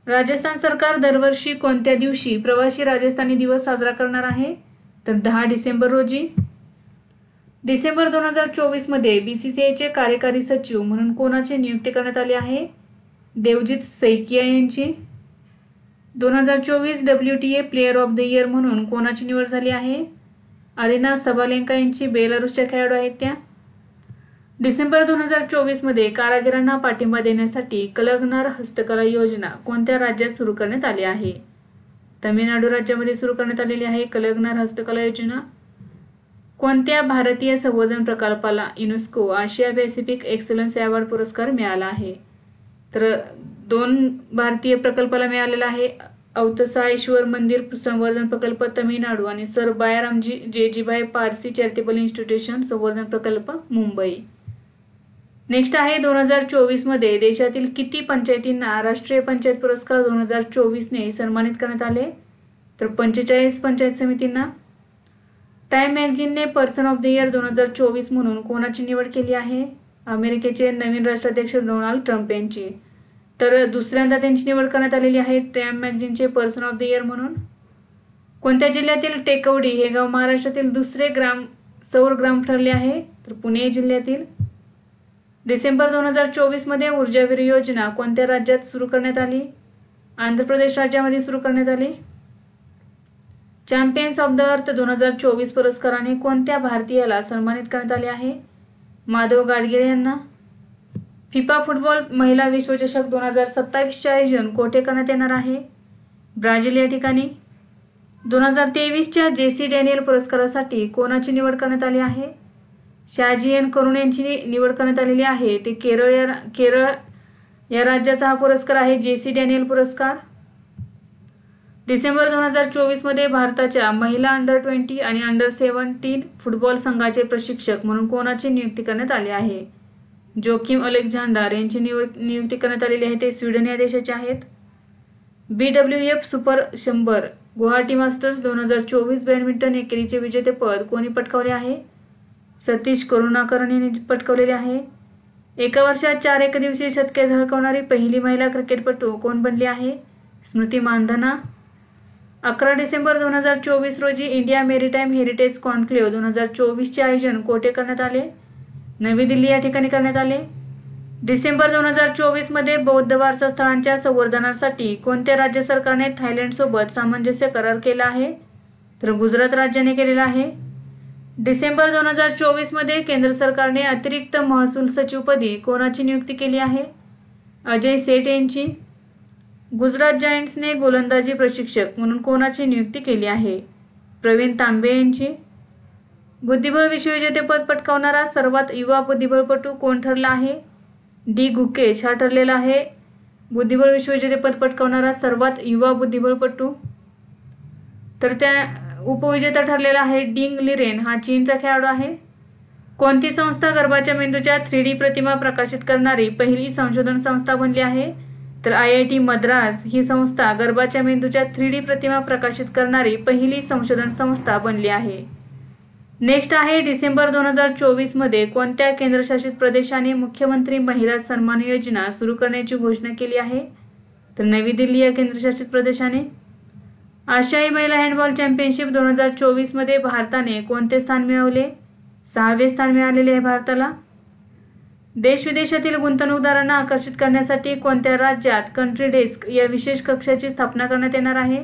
राजस्थान सरकार दरवर्षी कोणत्या दिवशी प्रवासी राजस्थानी दिवस साजरा करणार आहे? तर 10 डिसेंबर रोजी. डिसेंबर 2024 मध्ये बीसीसीआयचे कार्यकारी सचिव म्हणून कोणाची नियुक्ती करण्यात आली आहे? देवजीत सैकिया यांची. 2024 WTA player of the year म्हणून कोणाची निवड झाली आहे? अरिना सबालेंका यांची. बेलारूसच्या खेळाडू आहेत त्या. डिसेंबर 2024 मध्ये कारागिरांना पाठिंबा देण्यासाठी कलगनार हस्तकला योजना कोणत्या राज्यात सुरू करण्यात आली आहे? तमिळनाडू राज्यामध्ये सुरू करण्यात आलेली आहे कलगनार हस्तकला योजना. कोणत्या भारतीय संवर्धन प्रकल्पाला युनेस्को आशिया पॅसिफिक एक्सलन्स अवॉर्ड पुरस्कार मिळाला आहे? तर 2 भारतीय प्रकल्पाला मिळालेला आहे. अवतसायेश्वर मंदिर संवर्धन प्रकल्प तमिळनाडू आणि सर बायारामजी जेजीभाई पारसी चॅरिटेबल इन्स्टिट्यूशन संवर्धन प्रकल्प मुंबई. नेक्स्ट आहे 2024 मध्ये देशातील किती पंचायतींना राष्ट्रीय पंचायत पुरस्कार 2024 ने सन्मानित करण्यात आले? तर 45 पंचायत समितींना. टाइम मॅगझिनने पर्सन ऑफ द इयर 2024 म्हणून कोणाची निवड केली आहे? अमेरिकेचे नवीन राष्ट्राध्यक्ष डोनाल्ड ट्रम्प यांची. तर दुसऱ्यांदा त्यांची निवड करण्यात आलेली आहे टाइम मॅगझिनचे पर्सन ऑफ द इयर म्हणून. कोणत्या जिल्ह्यातील टेकवडी हे गाव महाराष्ट्रातील दुसरे सौर ग्राम ठरले आहे? तर पुणे जिल्ह्यातील. डिसेंबर 2024 मध्ये ऊर्जावीर योजना कोणत्या राज्यात सुरू करण्यात आली? आंध्र प्रदेश राज्यामध्ये सुरू करण्यात आली. चॅम्पियन्स ऑफ द अर्थ 2024 पुरस्काराने कोणत्या भारतीयाला सन्मानित करण्यात आले आहे? माधव गाडगिरे यांना. फिफा फुटबॉल महिला विश्वचषक 2027 चे आयोजन कोठे करण्यात येणार आहे? ब्राझील या ठिकाणी. 2023च्या जेसी डॅनियल पुरस्कारासाठी कोणाची निवड करण्यात आली आहे? शहाजी एन करुण यांची निवड करण्यात आलेली आहे. ते केरळ या राज्याचा हा पुरस्कार आहे जेसी डॅनियल पुरस्कार. डिसेंबर 2024 मध्ये भारताच्या महिला अंडर-20 आणि अंडर-17 फुटबॉल संघाचे प्रशिक्षक म्हणून कोणाची नियुक्ती करण्यात आली आहे? जोकिम अलेक्झांडर यांची नियुक्ती करण्यात आलेली आहे. ते स्वीडन या देशाचे आहेत. BWF super 100 Guwahati masters 2024 badminton एकेरीचे विजेतेपद कोणी पटकावले आहे? सतीश करुणाकरन यांनी पटकावलेले आहे. एका वर्षात 4 एकदिवसीय शतके झळकावणारी पहिली महिला क्रिकेटपटू कोण बनली आहे? स्मृती मानधना. 11 डिसेंबर 2024 रोजी इंडिया मेरीटाईम हेरिटेज कॉन्क्लेव्ह 2024 चे आयोजन कोठे करण्यात आले? नवी दिल्ली या ठिकाणी करण्यात आले. डिसेंबर 2024 मध्ये बौद्ध वारसा स्थळांच्या संवर्धनासाठी कोणत्या राज्य सरकारने थायलंड सोबत सामंजस्य करार केला आहे? तर गुजरात राज्याने केलेला आहे. डिसेंबर 2024 मध्ये केंद्र सरकारने अतिरिक्त महसूल सचिवपदी कोणाची नियुक्ती केली आहे? अजय सेठ यांची. गुजरात जायंट्सने गोलंदाजी प्रशिक्षक म्हणून कोणाची नियुक्ती केली आहे? प्रवीण तांबे यांची. बुद्धिबळ विश्वविजेतेपद पटकावणारा सर्वात युवा बुद्धिबळपटू कोण ठरला आहे? डी गुकेश हा ठरलेला आहे बुद्धिबळ विश्वविजेतेपद पटकावणारा सर्वात युवा बुद्धिबळपटू. तर त्या उपविजेता ठरलेला आहे डिंग लिरेन हा चीनचा खेळाडू आहे. कोणती संस्था गर्भाच्या मेंदूच्या 3D प्रतिमा प्रकाशित करणारी पहिली संशोधन संस्था बनली आहे? तर IIT मद्रास ही संस्था गर्भाच्या मेंदूच्या 3D प्रतिमा प्रकाशित करणारी पहिली संशोधन संस्था बनली आहे. नेक्स्ट आहे डिसेंबर 2024 मध्ये कोणत्या केंद्रशासित प्रदेशाने मुख्यमंत्री महिला सन्मान योजना सुरू करण्याची घोषणा केली आहे? तर नवी दिल्ली या केंद्रशासित प्रदेशाने. आशियाई महिला हँडबॉल चॅम्पियनशिप 2024 मध्ये भारताने कोणते स्थान मिळवले? 6वे स्थान मिळालेले आहे भारताला. देश विदेशातील गुंतवणूकदारांना आकर्षित करण्यासाठी कोणत्या राज्यात कंट्री डेस्क या विशेष कक्षाची स्थापना करण्यात येणार आहे?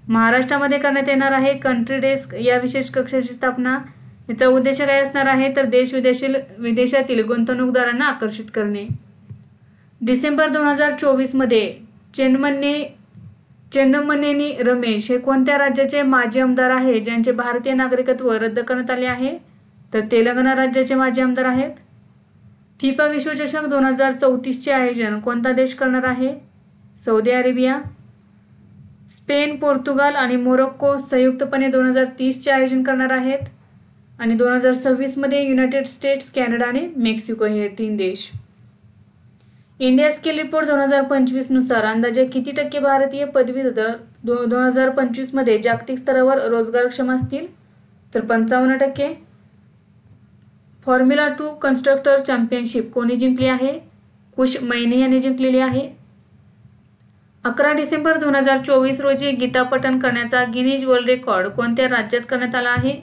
महाराष्ट्रामध्ये करण्यात येणार आहे कंट्री डेस्क या विशेष कक्षाची स्थापना. याचा उद्देश काय असणार आहे तर विदेशातील गुंतवणूकदारांना आकर्षित करणे. डिसेंबर 2024 मध्ये चेन्नमनेनी रमेश हे कोणत्या राज्याचे माजी आमदार आहेत ज्यांचे भारतीय नागरिकत्व रद्द करण्यात आले आहे तर तेलंगणा राज्याचे माजी आमदार आहेत. फिफा विश्वचषक 2034 चे आयोजन कोणता देश करणार आहे? Saudi Arabia. स्पेन, पोर्तुगाल आणि मोरोक्को संयुक्तपणे 2030 चे आयोजन करणार आहेत आणि 2026 मध्ये युनायटेड स्टेट्स, कॅनडा आणि मेक्सिको हे 3 देश. इंडिया स्किल रिपोर्ट 2025 नुसार अंदाजे किती टक्के भारतीय पदवीधर 2025 मध्ये जागतिक स्तरावर रोजगारक्षम असतील तर 55%. फॉर्म्युला 2 कन्स्ट्रक्टर चॅम्पियनशिप कोणी जिंकली आहे? कुश मैनी यांनी जिंकलेली आहे. 11 डिसेंबर 2024 रोजी गीतापठण करण्याचा गिनीज वर्ल्ड रेकॉर्ड कोणत्या राज्यात करण्यात आला आहे?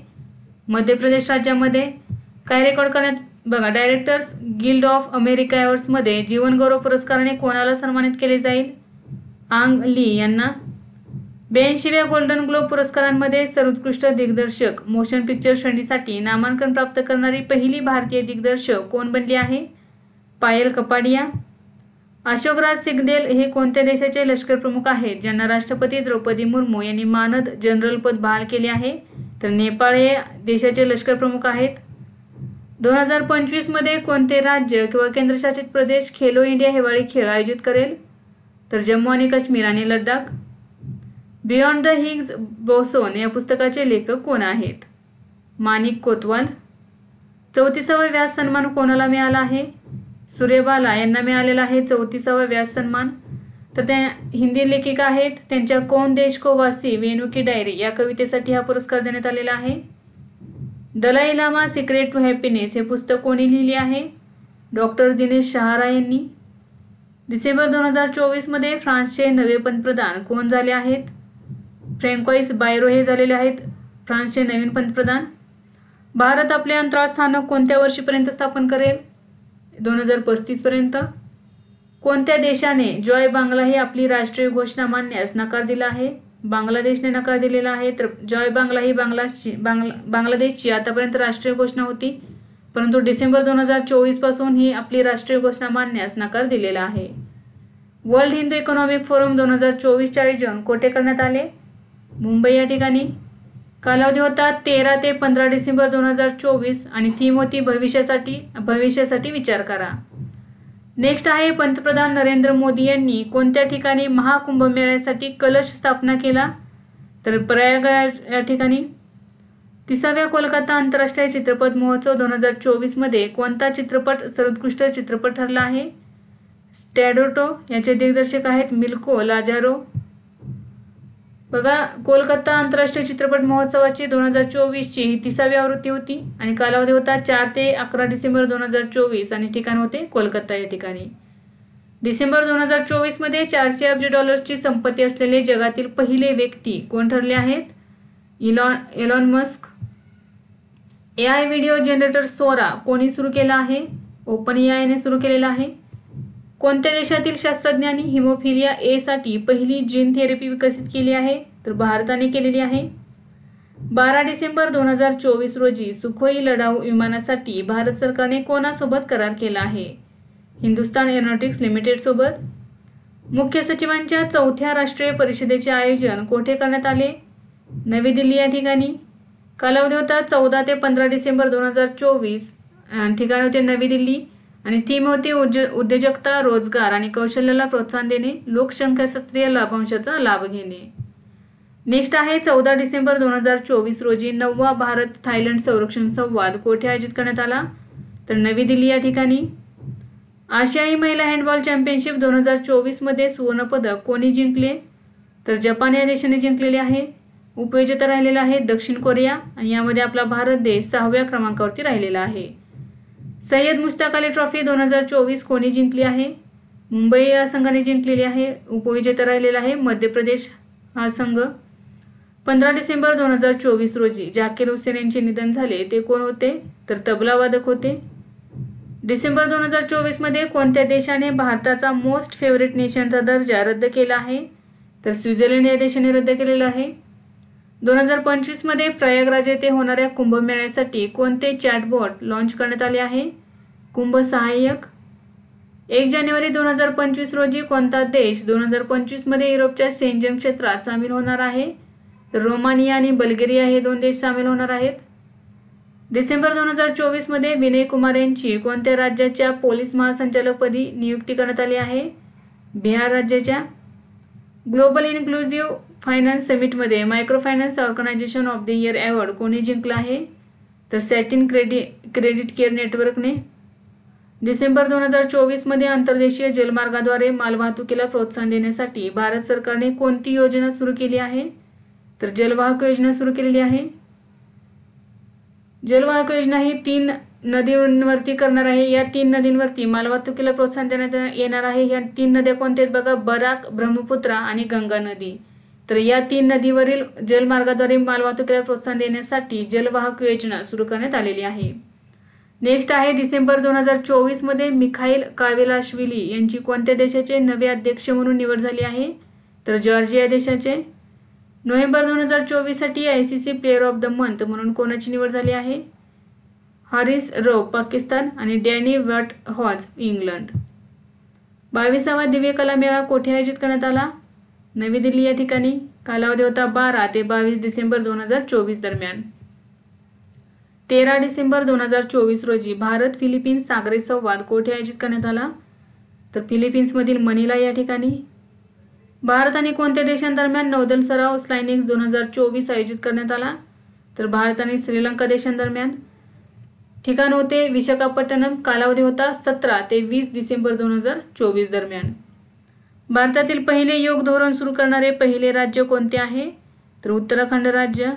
मध्य प्रदेश राज्यामध्ये. काय रेकॉर्ड करण्यात बघा, directors guild of America awards मध्ये जीवन गौरव पुरस्काराने कोणाला सन्मानित केले जाईल? आंग ली यांना. 82व्या गोल्डन ग्लोब पुरस्कारांमध्ये सर्वोत्कृष्ट दिग्दर्शक मोशन पिक्चर श्रेणीसाठी नामांकन प्राप्त करणारी पहिली भारतीय दिग्दर्शक कोण बनली आहे? पायल कपाडिया. अशोकराज सिंगदेल हे कोणत्या देशाचे लष्कर प्रमुख आहेत ज्यांना राष्ट्रपती द्रौपदी मुर्मू यांनी मानद जनरल पद बहाल केले आहे तर नेपाळ हे देशाचे लष्कर प्रमुख आहेत. 2025 मध्ये कोणते राज्य किंवा केंद्रशासित प्रदेश खेलो इंडिया हिवाळी खेळ आयोजित करेल तर जम्मू आणि काश्मीर आणि Ladakh. Beyond the Higgs boson या पुस्तकाचे लेखक कोण आहेत? माणिक कोतवाल. 34वा व्यास सन्मान कोणाला मिळाला आहे? सूर्यबाला यांना मिळालेला आहे 34वा व्यास सन्मान. तर त्या हिंदी लेखिका आहेत. त्यांच्या कौन देश को वासी वेणू की डायरी या कवितेसाठी हा पुरस्कार देण्यात आलेला आहे. Dalai Lama secret to happiness हे पुस्तक कोणी लिहिले आहे? डॉक्टर दिनेश शहारा यांनी. डिसेंबर 2024 मध्ये फ्रान्सचे नवे पंतप्रधान कोण झाले आहेत? फ्रँकॉइस बायरो हे झालेले आहेत फ्रान्सचे नवीन पंतप्रधान. भारत आपले अंतराळ स्थानक कोणत्या वर्षीपर्यंत स्थापन करेल? 2035 पर्यंत. कोणत्या देशाने जॉय बांगला ही आपली राष्ट्रीय घोषणा मानण्यास नकार दिला आहे? बांगलादेशने नकार दिलेला आहे. तर जॉय बांगला ही बांगलादेशची आतापर्यंत राष्ट्रीय घोषणा होती, परंतु डिसेंबर 2024 पासून ही आपली राष्ट्रीय घोषणा मानण्यास नकार दिलेला आहे. वर्ल्ड हिंदू इकॉनॉमिक फोरम 2024 चे आयोजन कोठे करण्यात आले? मुंबई या ठिकाणी. कालावधी होता 13 ते 15 डिसेंबर 2024 आणि थीम होती भविष्यासाठी विचार करा. नेक्स्ट आहे पंतप्रधान नरेंद्र मोदी यांनी कोणत्या ठिकाणी महाकुंभमेळ्यासाठी कलश स्थापना केला तर प्रयागराज या ठिकाणी. 30व्या कोलकाता आंतरराष्ट्रीय चित्रपट महोत्सव 2024 मध्ये कोणता चित्रपट सर्वोत्कृष्ट चित्रपट ठरला आहे? स्टॅडोटो. याचे दिग्दर्शक आहेत मिल्को लाजारो. बघा, कोलकाता आंतरराष्ट्रीय चित्रपट महोत्सवाची 2024 ची 30वी आवृत्ती होती आणि कालावधी होता 4 ते 11 डिसेंबर 2024 आणि ठिकाण होते कोलकाता या ठिकाणी. डिसेंबर 2024 मध्ये 400 अब्ज डॉलर्सची संपत्ती असलेले जगातील पहिले व्यक्ती कोण ठरले आहेत? Elon Musk. AI video generator Sora कोणी सुरू केला आहे? ओपन एआयने सुरू केलेला आहे. कोणत्या देशातील शास्त्रज्ञांनी हिमोफिलिया ए साठी पहिली जीन थेरपी विकसित केली आहे तर भारताने केलेली आहे. 12 डिसेंबर 2024 रोजी सुखोई लढाऊ विमानासाठी भारत सरकारने कोणासोबत करार केला आहे? हिंदुस्तान एरोनॉटिक्स लिमिटेड सोबत. मुख्य सचिवांच्या 4थ्या राष्ट्रीय परिषदेचे आयोजन कोठे करण्यात आले? नवी दिल्ली या ठिकाणी. कालावधी होता 14 ते 15 डिसेंबर 2024 ठिकाण होते नवी दिल्ली आणि थीम होती उद्योजकता, रोजगार आणि कौशल्याला प्रोत्साहन देणे, लोकसंख्याशास्त्रीय लाभांशाचा लाभ घेणे. नेक्स्ट आहे 14 डिसेंबर 2024 रोजी 9वा भारत थायलंड संरक्षण संवाद कोठे आयोजित करण्यात आला तर नवी दिल्ली या ठिकाणी. आशियाई महिला हँडबॉल चॅम्पियनशिप 2024 मध्ये सुवर्ण पदक कोणी जिंकले तर जपान या देशाने जिंकलेले आहे. उपविजेता राहिलेला आहे दक्षिण कोरिया आणि यामध्ये आपला भारत देश 6व्या क्रमांकावरती राहिलेला आहे. सय्यद मुश्ताक अली ट्रॉफी 2024 कोणी जिंकली आहे? मुंबई या संघाने जिंकलेली आहे. उपविजेता राहिलेला आहे मध्य प्रदेश हा संघ. 15 डिसेंबर 2024 रोजी जाकीर हुसेन यांचे निधन झाले. ते कोण होते तर तबला वादक होते. डिसेंबर 2024 मध्ये कोणत्या देशाने भारताचा मोस्ट फेवरेट नेशनचा दर्जा रद्द केला आहे तर स्वित्झर्लंड या देशाने रद्द केलेला आहे. 2025 मध्ये प्रयागराज येथे होणाऱ्या कुंभमेळ्यासाठी कोणते चॅटबॉट लॉन्च करण्यात आले आहे? कुंभ सहाय्यक. 1 जानेवारी 2025 रोजी कोणता देश 2025 मध्ये युरोपच्या शेंजन क्षेत्रात सामील होणार आहे? तर रोमानिया आणि बल्गेरिया हे 2 देश सामील होणार आहेत. डिसेंबर 2024 मध्ये विनय कुमार यांची कोणत्या राज्याच्या पोलीस महासंचालकपदी नियुक्ती करण्यात आली आहे? बिहार राज्याच्या. ग्लोबल इन्क्लुझिव्ह फायनान्स समिटमध्ये micro finance organisation of the year award कोणी जिंकला आहे? तर सॅटिन क्रेडिट केअर नेटवर्कने. डिसेंबर 2024 मध्ये अंतर्देशीय जलमार्गाद्वारे मालवाहतुकीला प्रोत्साहन देण्यासाठी भारत सरकारने कोणती योजना सुरू केली आहे? तर जलवाहक योजना सुरू केलेली आहे. जलवाहक योजना ही 3 नदींवरती करणार आहे. या 3 नदींवरती मालवाहतुकीला प्रोत्साहन देण्यात येणार आहे. या 3 नद्या कोणत्या आहेत बघा? बराक, ब्रह्मपुत्रा आणि गंगा नदी. तर या 3 नदीवरील जलमार्गाद्वारे मालवाहतुकीला प्रोत्साहन देण्यासाठी जलवाहक योजना सुरू करण्यात आलेली आहे. नेक्स्ट आहे डिसेंबर 2024 मध्ये मिखाईल कावेलाशविली यांची कोणत्या देशाचे नवे अध्यक्ष म्हणून निवड झाली आहे? तर जॉर्जिया देशाचे. नोव्हेंबर 2024 साठी ICC player of the month म्हणून कोणाची निवड झाली आहे? हारिस रौफ पाकिस्तान आणि डॅनी वॉट हॉज इंग्लंड. 22वा दिव्य कला मेळा कोठे आयोजित करण्यात आला? नवी दिल्ली या ठिकाणी. कालावधी होता 12 ते 22 डिसेंबर 2024 दरम्यान. 13 डिसेंबर 2024 रोजी भारत फिलिपिन्स सागरी संवाद कोठे आयोजित करण्यात आला? तर फिलिपिन्समधील मनिला या ठिकाणी. भारत आणि कोणत्या देशांदरम्यान नौदल सराव स्लायनिक्स 2024 आयोजित करण्यात आला? तर भारत आणि श्रीलंका देशांदरम्यान. ठिकाण होते विशाखापट्टणम. कालावधी होता 17 ते 20 डिसेंबर 2024 दरम्यान. भारतातील पहिले योग धोरण सुरू करणारे पहिले राज्य कोणते आहे? तर उत्तराखंड राज्य.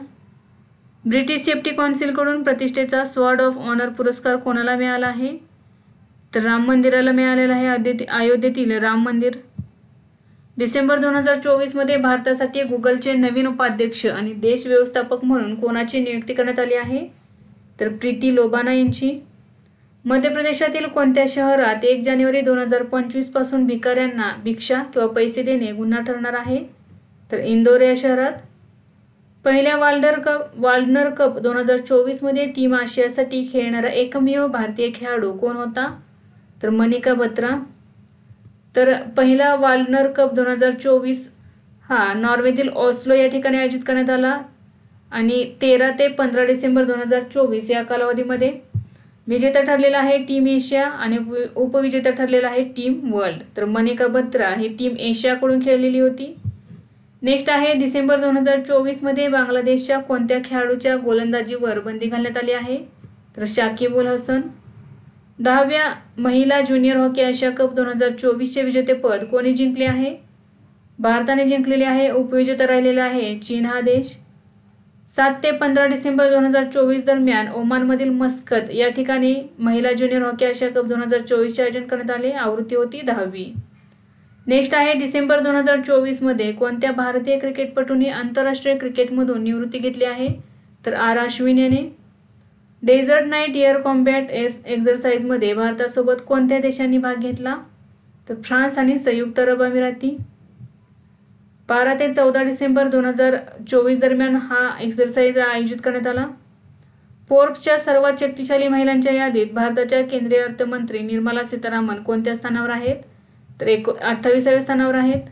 ब्रिटिश सेफ्टी काउन्सिलकडून प्रतिष्ठेचा स्वॉर्ड ऑफ ऑनर पुरस्कार कोणाला मिळाला आहे? तर राम मंदिराला मिळालेला आहे, अयोध्येतील राम मंदिर. डिसेंबर 2024 मध्ये भारतासाठी गुगलचे नवीन उपाध्यक्ष आणि देश व्यवस्थापक म्हणून कोणाची नियुक्ती करण्यात आली आहे? तर प्रीती लोबाना यांची. मध्य प्रदेशातील कोणत्या शहरात 1 जानेवारी 2025 पासून भिकाऱ्यांना भिक्षा किंवा पैसे देणे गुन्हा ठरणार आहे? तर इंदोर या शहरात. पहिल्या वाल्डनर कप 2024 मध्ये टीम आशियासाठी खेळणारा एकमेव भारतीय खेळाडू कोण होता? तर मनिका बत्रा. तर पहिला वाल्डनर कप 2024 हा नॉर्वेतील ऑस्लो या ठिकाणी आयोजित करण्यात आला आणि 13 ते 15 डिसेंबर 2024 या कालावधीमध्ये विजेता ठरलेला आहे टीम एशिया आणि उपविजेता ठरलेला आहे टीम वर्ल्ड. तर मनिका बत्रा ही टीम एशियाकडून खेळलेली होती. नेक्स्ट आहे डिसेंबर 2024 मध्ये बांगलादेशच्या कोणत्या खेळाडूच्या गोलंदाजीवर बंदी घालण्यात आली आहे? तर शाकिब उल हसन. 10व्या महिला ज्युनियर हॉकी आशिया कप 2024 चे विजेतेपद कोणी जिंकले आहे? भारताने जिंकलेले आहे. उपविजेता राहिलेला आहे चीन हा देश. 7 ते 15 डिसेंबर 2024 दरम्यान ओमानमधील मस्कत या ठिकाणी महिला ज्युनियर हॉकी आशिया कप 2024 चे आयोजन करण्यात आले. आवृत्ती होती 10वी. नेक्स्ट आहे डिसेंबर 2024 मध्ये कोणत्या भारतीय क्रिकेटपटूंनी आंतरराष्ट्रीय क्रिकेटमधून निवृत्ती घेतली आहे? तर आर अश्विन याने. Desert Knight air combat exercise मध्ये भारतासोबत कोणत्या देशांनी भाग घेतला? तर फ्रान्स आणि संयुक्त अरब अमिराती. 12 ते 14 डिसेंबर 2024 दरम्यान हा एक्झरसाइज आयोजित करण्यात आला. फोर्ब्सच्या सर्वात शक्तिशाली महिलांच्या यादीत भारताच्या केंद्रीय अर्थमंत्री निर्मला सीतारामन कोणत्या स्थानावर आहेत? तर 28व्या स्थानावर आहेत.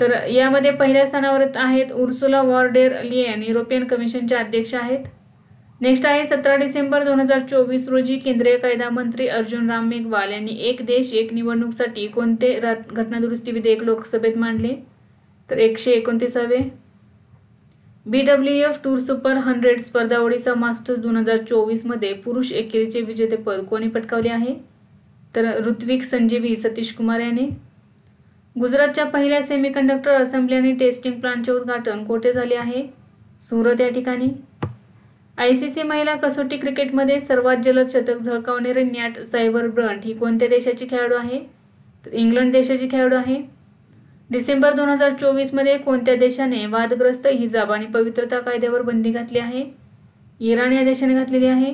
तर यामध्ये पहिल्या स्थानावर आहेत उर्सुला वॉन डेर लियन, युरोपियन कमिशनचे अध्यक्ष आहेत. नेक्स्ट आहे 17 डिसेंबर 2024 रोजी केंद्रीय कायदा मंत्री अर्जुन राम मेघवाल यांनी एक देश एक निवडणूकसाठी कोणते घटनादुरुस्ती विधेयक लोकसभेत मांडले? तर 129वे. BWF टूर सुपर 100 स्पर्धा ओडिसा मास्टर्स 2024 मध्ये पुरुष एकेरीचे विजेतेपद कोणी पटकावले आहे? तर ऋत्विक संजीवी सतीश कुमार याने. गुजरातच्या पहिल्या सेमीकंडक्टर असेंब्ली आणि टेस्टिंग प्लांटचे उद्घाटन कोठे झाले आहे? सुरत या ठिकाणी. आयसीसी महिला कसोटी क्रिकेटमध्ये सर्वात जलद शतक झळकावणारी नॅट सायबर ब्रंट ही कोणत्या देशाची खेळाडू आहे? तर इंग्लंड देशाची खेळाडू आहे. डिसेंबर 2024 मध्ये कोणत्या देशाने वादग्रस्त हिजाब आणि पवित्रता कायद्यावर बंदी घातली आहे? इराण या देशाने घातलेली आहे.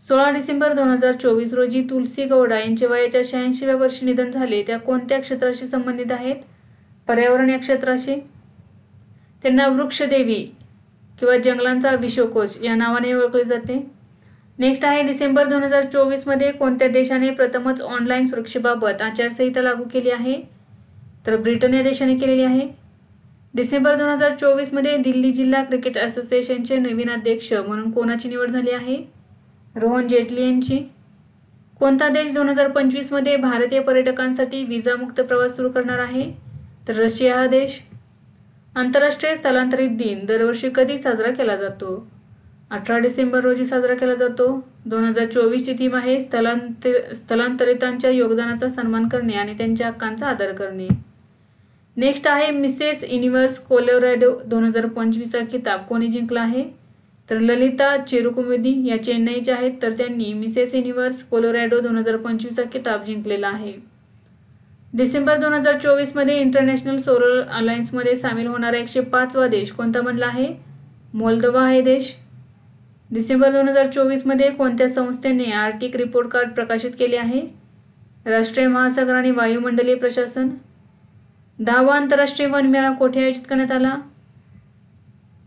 16 डिसेंबर 2024 रोजी तुलसी गौडा यांचे वयाच्या 86व्या वर्षी निधन झाले. त्या कोणत्या क्षेत्राशी संबंधित आहेत? पर्यावरण या क्षेत्राशी. त्यांना वृक्षदेवी किंवा जंगलांचा विश्वकोश या नावाने ओळखले जाते. नेक्स्ट आहे डिसेंबर 2024 मध्ये कोणत्या देशाने प्रथमच ऑनलाईन सुरक्षेबाबत आचारसंहिता लागू केली आहे? तर ब्रिटन या देशाने केलेली आहे. डिसेंबर 2024 मध्ये दिल्ली जिल्हा क्रिकेट असोसिएशनचे नवीन अध्यक्ष म्हणून कोणाची निवड झाली आहे? रोहन जेटली यांची. कोणता देश 2025 मध्ये भारतीय पर्यटकांसाठी विजामुक्त प्रवास सुरू करणार आहे? तर रशिया हा देश. आंतरराष्ट्रीय स्थलांतरित दिन दरवर्षी कधी साजरा केला जातो? 18 डिसेंबर रोजी साजरा केला जातो. 2024 ची थीम आहे स्थलांतरितांच्या योगदानाचा सन्मान करणे आणि त्यांच्या हक्कांचा आदर करणे. नेक्स्ट आहे मिसेस युनिव्हर्स कोलोरॅडो 2025 चा किताब कोणी जिंकला आहे? तर ललिता चिरुकुमुदी या चेन्नईच्या आहेत, तर त्यांनी मिसेस युनिव्हर्स कोलोरॅडो 2025 चा किताब जिंकलेला आहे. डिसेंबर 2024 मध्ये इंटरनॅशनल सोलर अलायन्स मध्ये सामील होणारा 105वा देश कोणता बनला आहे? मोल्दोवा हे देश. डिसेंबर 2024 मध्ये कोणत्या संस्थेने आर्टिक रिपोर्ट कार्ड प्रकाशित केले आहे? राष्ट्रीय महासागर आणि वायुमंडलीय प्रशासन. 10वा आंतरराष्ट्रीय वन मेळा कोठे आयोजित करण्यात आला?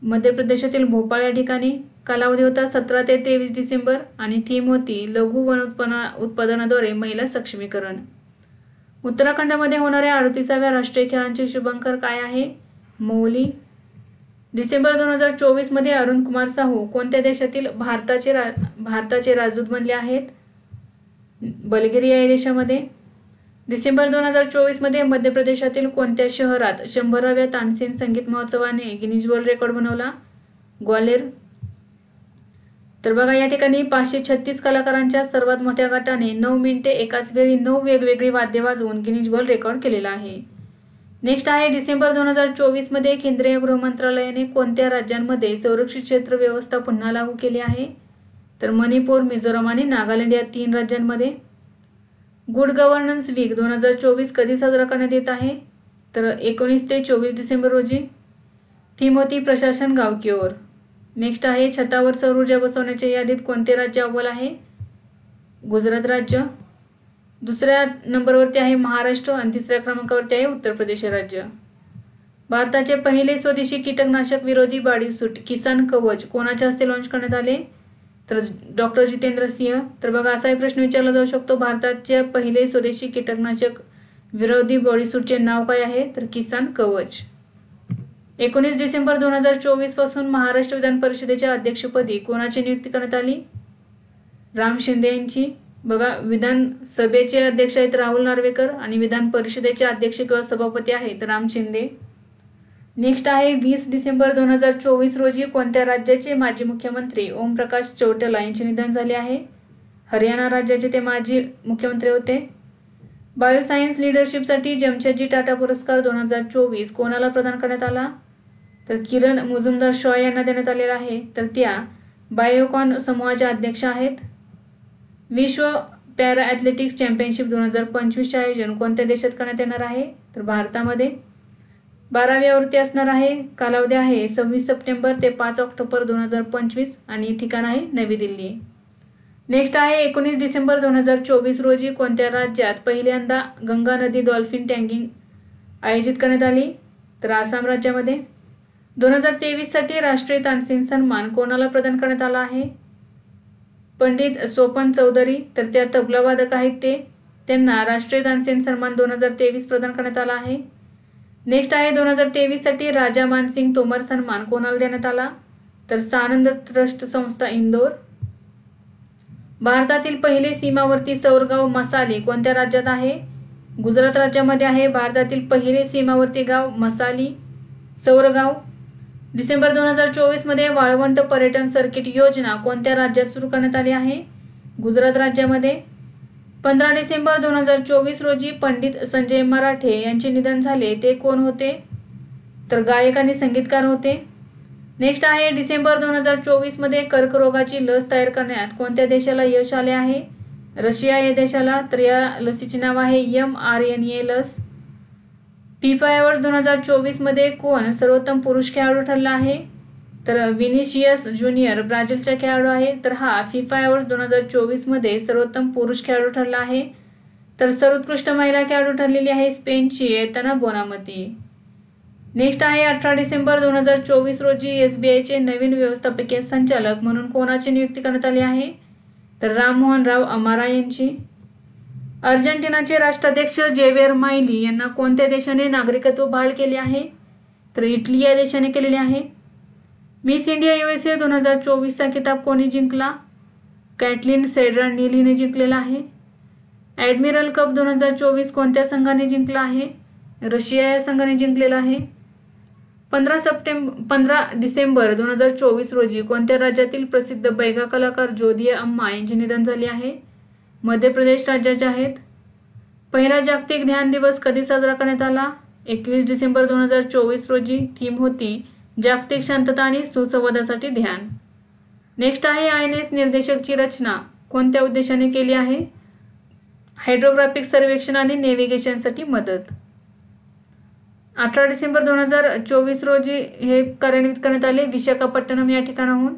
मध्य प्रदेशातील भोपाळ या ठिकाणी. कालावधी होता 17 ते 23 डिसेंबर आणि थीम होती लघु वन उत्पादनाद्वारे महिला सक्षमीकरण. उत्तराखंडमध्ये होणाऱ्या 38व्या राष्ट्रीय खेळांचे शुभंकर काय आहे? मौली. डिसेंबर 2024 मध्ये अरुण कुमार साहू कोणत्या देशातील भारताचे राजदूत बनले आहेत? बल्गेरिया या देशामध्ये. डिसेंबर 2024 मध्ये मध्य प्रदेशातील कोणत्या शहरात 100व्या तानसेन संगीत महोत्सवाने गिनीज वर्ल्ड रेकॉर्ड बनवला? ग्वाल्हेर. तर बघा या ठिकाणी 536 कलाकारांच्या सर्वात मोठ्या गटाने 9 मिनिटे एकाच वेळी 9 वेगवेगळी वाद्ये वाजवून गिनीज वर्ल्ड रेकॉर्ड केलेला आहे. नेक्स्ट आहे डिसेंबर 2024 मध्ये केंद्रीय गृहमंत्रालयाने कोणत्या राज्यांमध्ये संरक्षित क्षेत्र व्यवस्था पुन्हा लागू केली आहे? तर मणिपूर, मिझोराम आणि नागालँड या 3 राज्यांमध्ये. गुड गव्हर्नन्स वीक 2024 कधी साजरा करण्यात येत आहे? तर 19 ते 24 डिसेंबर रोजी. थीम होती प्रशासन गाव की ओर. नेक्स्ट आहे छतावर सौर ऊर्जा बसवण्याच्या यादीत कोणते राज्य अव्वल आहे? गुजरात राज्य. दुसऱ्या नंबरवरती आहे महाराष्ट्र आणि तिसऱ्या क्रमांकावरती आहे उत्तर प्रदेश राज्य. भारताचे पहिले स्वदेशी कीटकनाशक विरोधी बॉडीसूट किसान कवच कोणाच्या हस्ते लॉन्च करण्यात आले? तर डॉक्टर जितेंद्र सिंह. तर बघा असाही प्रश्न विचारला जाऊ शकतो, भारताचे पहिले स्वदेशी कीटकनाशक विरोधी बॉडीसूटचे नाव काय आहे? तर किसान कवच. 19 डिसेंबर 2024 पासून महाराष्ट्र विधान परिषदेच्या अध्यक्षपदी कोणाची नियुक्ती करण्यात आली? राम शिंदे यांची. बघा विधानसभेचे अध्यक्ष आहेत राहुल नार्वेकर आणि विधान परिषदेचे अध्यक्ष किंवा सभापती आहेत राम शिंदे. नेक्स्ट आहे 20 डिसेंबर 2024 रोजी कोणत्या राज्याचे माजी मुख्यमंत्री ओमप्रकाश चौटाला यांचे निधन झाले आहे? हरियाणा राज्याचे ते माजी मुख्यमंत्री होते. बायोसायन्स लीडरशिपसाठी जमशेदजी टाटा पुरस्कार 2024 कोणाला प्रदान करण्यात आला? तर किरण मुजुमदार शॉ यांना देण्यात आलेला आहे, तर त्या बायोकॉन समूहाच्या अध्यक्ष आहेत. विश्व पॅरा ॲथलेटिक्स चॅम्पियनशिप 2025 चे आयोजन कोणत्या देशात करण्यात येणार आहे? तर भारतामध्ये. 12वी आवृत्ती असणार आहे. कालावधी आहे 26 सप्टेंबर ते 5 ऑक्टोबर 2025 आणि ठिकाण आहे नवी दिल्ली. नेक्स्ट आहे 19 डिसेंबर 2024 रोजी कोणत्या राज्यात पहिल्यांदा गंगा नदी डॉल्फिन टँगिंग आयोजित करण्यात आली? तर आसाम राज्यामध्ये. 2023 साठी राष्ट्रीय तानसेन सन्मान कोणाला प्रदान करण्यात आला आहे? पंडित स्वपन चौधरी. तर त्या तबलावादक आहेत त्यांना राष्ट्रीय तानसेन सन्मान 2023 प्रदान करण्यात आला आहे. नेक्स्ट आहे 2023 साठी राजा मानसिंग तोमर सन्मान कोणाला देण्यात आला? तर सानंद ट्रस्ट संस्था इंदोर. भारतातील पहिले सीमावर्ती सौरगाव मसाली कोणत्या राज्यात आहे? गुजरात राज्यामध्ये आहे भारतातील पहिले सीमावर्ती गाव मसाली सौरगाव. डिसेंबर 2024 मध्ये वाळवंट पर्यटन सर्किट योजना कोणत्या राज्यात सुरू करण्यात आली आहे? गुजरात राज्यामध्ये. 15 डिसेंबर 2024 रोजी पंडित संजय मराठे यांचे निधन झाले, ते कोण होते? तर गायक आणि संगीतकार होते. नेक्स्ट आहे डिसेंबर 2024 मध्ये कर्करोगाची लस तयार करण्यात कोणत्या देशाला यश आले आहे? रशिया या देशाला. तर या लसीचे नाव आहे mRNA लस. फिफा अवॉर्ड्स 2024 मध्ये कोण सर्वोत्तम पुरुष खेळाडू ठरला आहे? तर विनिशियस ज्युनियर ब्राझीलचा खेळाडू आहे. तर हा फिफा अवॉर्ड्स 2024 मध्ये सर्वोत्तम पुरुष खेळाडू ठरला आहे. तर सर्वोत्कृष्ट महिला खेळाडू ठरलेली आहे स्पेनची एतना बोनामती. नेक्स्ट आहे 18 डिसेंबर 2024 रोजी SBIचे नवीन व्यवस्थापकीय संचालक म्हणून कोणाची नियुक्ती करण्यात आली आहे? तर राममोहन राव अमारा यांची. अर्जेंटिनाचे राष्ट्राध्यक्ष जेवियर माइली यांना कोणत्या देशाने नागरिकत्व बहाल केले आहे? तर इटली या देशाने केलेले आहे. मिस इंडिया USA 2024 चा किताब कोणी जिंकला? कॅटलिन सेड्रानिल हिने जिंकलेला आहे. ॲडमिरल कप 2024 कोणत्या संघाने जिंकला आहे? रशिया या संघाने जिंकलेला आहे. 15 डिसेंबर 2024 रोजी कोणत्या राज्यातील प्रसिद्ध बैगा कलाकार जोधिया अम्मा यांचे निधन झाले आहे? मध्य प्रदेश राज्याचे आहेत. पहिला जागतिक ध्यान दिवस कधी साजरा करण्यात आला? 21 डिसेंबर 2024 रोजी. थीम होती जागतिक शांतता आणि सुसंवादासाठी ध्यान. नेक्स्ट आहे INS निर्देशकची रचना कोणत्या उद्देशाने केली आहे? हायड्रोग्राफिक सर्वेक्षण आणि नेव्हिगेशनसाठी मदत. 18 डिसेंबर 2024 रोजी हे कार्यान्वित करण्यात आले विशाखापट्टणम या ठिकाणाहून.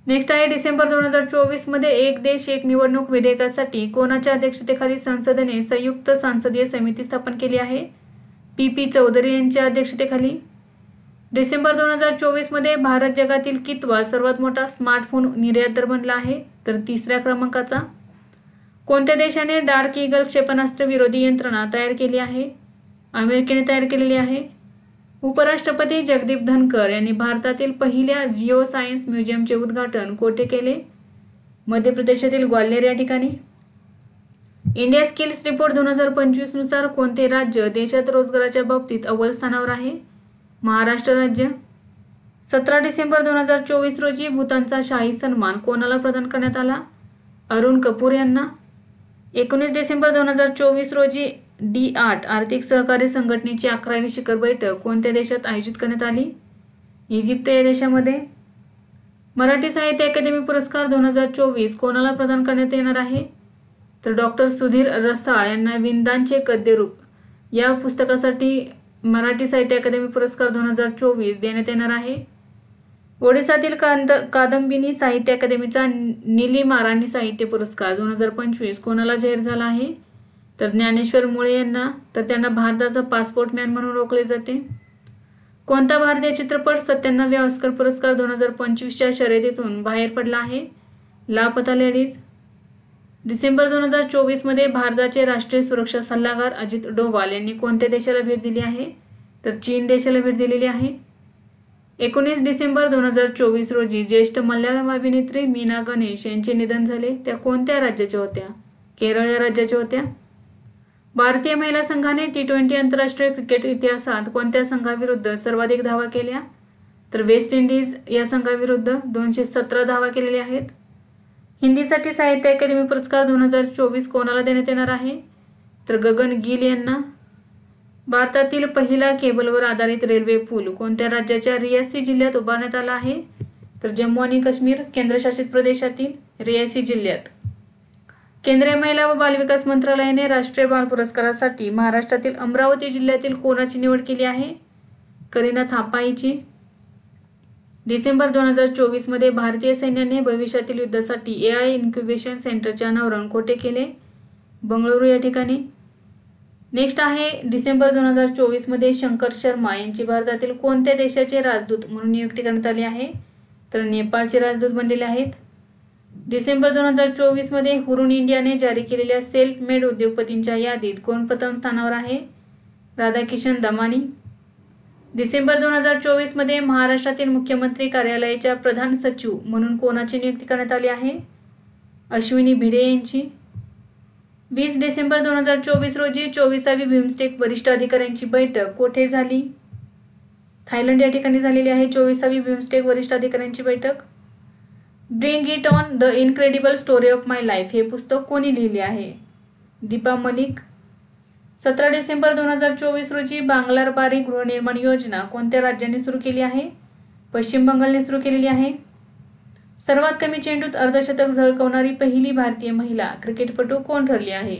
नेक्स्ट आहे डिसेंबर 2024 मध्ये एक देश एक निवडणूक विधेयकासाठी कोणाच्या अध्यक्षतेखाली संसदेने संयुक्त संसदीय समिती स्थापन केली आहे? PP चौधरी यांच्या अध्यक्षतेखाली. डिसेंबर 2024 मध्ये भारत जगातील कितवा सर्वात मोठा स्मार्टफोन निर्यातदार बनला आहे? तर 3ऱ्या क्रमांकाचा. कोणत्या देशाने डार्क ईगल क्षेपणास्त्र विरोधी यंत्रणा तयार केली आहे? अमेरिकेने तयार केलेली आहे. उपराष्ट्रपती जगदीप धनकर यांनी भारतातील पहिल्या जिओ सायन्स म्युझियमचे उद्घाटन कोठे केले? मध्य प्रदेशातील ग्वाल्हेर या ठिकाणी. इंडिया स्किल्स रिपोर्ट 2025 नुसार कोणते राज्य देशात रोजगाराच्या बाबतीत अव्वल स्थानावर आहे? महाराष्ट्र राज्य. 17 डिसेंबर 2024 रोजी भूतानचा शाही सन्मान कोणाला प्रदान करण्यात आला? अरुण कपूर यांना. 19 डिसेंबर 2024 रोजी D8 आर्थिक सहकार्य संघटनेची 11वी शिखर बैठक कोणत्या देशात आयोजित करण्यात आली? इजिप्त या देशामध्ये. मराठी साहित्य अकादमी पुरस्कार 2024 कोणाला प्रदान करण्यात येणार आहे? तर डॉक्टर सुधीर रसाळ यांना विंदांचे गद्यरूप या पुस्तकासाठी मराठी साहित्य अकादमी पुरस्कार 2024 देण्यात येणार आहे. ओडिसातील कादंबिनी साहित्य अकादमीचा निलीमा राणी साहित्य पुरस्कार 2025 कोणाला जाहीर झाला आहे? तर ज्ञानेश्वर मुळे यांना. तर त्यांना भारताचा पासपोर्ट मॅन म्हणून ओळखले जाते. कोणता भारतीय चित्रपट 97व्या ऑस्कर पुरस्कार 2025च्या शर्यतीतून बाहेर पडला आहे? लापता लेडीज. डिसेंबर 2024 मध्ये भारताचे राष्ट्रीय सुरक्षा सल्लागार अजित डोवाल यांनी कोणत्या देशाला भेट दिली आहे? तर चीन देशाला भेट दिलेली आहे. 19 डिसेंबर 2024 रोजी ज्येष्ठ मल्याळम अभिनेत्री मीना गणेश यांचे निधन झाले. त्या कोणत्या राज्याच्या होत्या? केरळ या राज्याच्या होत्या. भारतीय महिला संघाने T20 आंतरराष्ट्रीय क्रिकेट इतिहासात कोणत्या संघाविरुद्ध सर्वाधिक धावा केल्या? तर वेस्ट इंडिज या संघाविरुद्ध 217 धावा केलेल्या आहेत. हिंदीसाठी साहित्य अकादमी पुरस्कार 2024 कोणाला देण्यात येणार आहे? तर गगन गिल यांना. भारतातील पहिला केबलवर आधारित रेल्वे पूल कोणत्या राज्याच्या रियासी जिल्ह्यात उभारण्यात आला आहे? तर जम्मू आणि काश्मीर केंद्रशासित प्रदेशातील रियासी जिल्ह्यात. केंद्रीय महिला व बालविकास मंत्रालयाने राष्ट्रीय बाल पुरस्कारासाठी महाराष्ट्रातील अमरावती जिल्ह्यातील कोणाची निवड केली आहे? करीना थापा हिची. डिसेंबर 2024 मध्ये भारतीय सैन्याने भविष्यातील युद्धासाठी AI इन्क्युबेशन सेंटरचे अनावरण कोठे केले? बंगळुरू या ठिकाणी. नेक्स्ट आहे डिसेंबर 2024 मध्ये शंकर शर्मा यांची भारतातील कोणत्या देशाचे राजदूत म्हणून नियुक्ती करण्यात आली आहे? तर नेपाळचे राजदूत बनलेले आहेत. डिसेंबर 2024 मध्ये हुरुन इंडियाने जारी केलेल्या सेल्फ मेड उद्योगपतींच्या यादीत कोण प्रथम स्थानावर आहे? राधाकिशन दमानी. डिसेंबर 2024 मध्ये महाराष्ट्रातील मुख्यमंत्री कार्यालयाच्या प्रधान सचिव म्हणून कोणाची नियुक्ती करण्यात आली आहे? अश्विनी भिडे यांची. 20 डिसेंबर 2024 रोजी 24वी बिमस्टेक वरिष्ठ अधिकाऱ्यांची बैठक कोठे झाली? थायलंड या ठिकाणी झालेली आहे 24वी बिमस्टेक वरिष्ठ अधिकाऱ्यांची बैठक. Bring it on the incredible story of my life हे पुस्तक कोणी लिहिले आहे? दीपा मलिक. 17 डिसेंबर 2024 रोजी बांगलारबारी गृहनिर्माण योजना कोणत्या राज्याने सुरू केली आहे? पश्चिम बंगालने सुरू केलेली आहे. सर्वात कमी चेंडूत अर्धशतक झळकवणारी पहिली भारतीय महिला क्रिकेटपटू कोण ठरली आहे?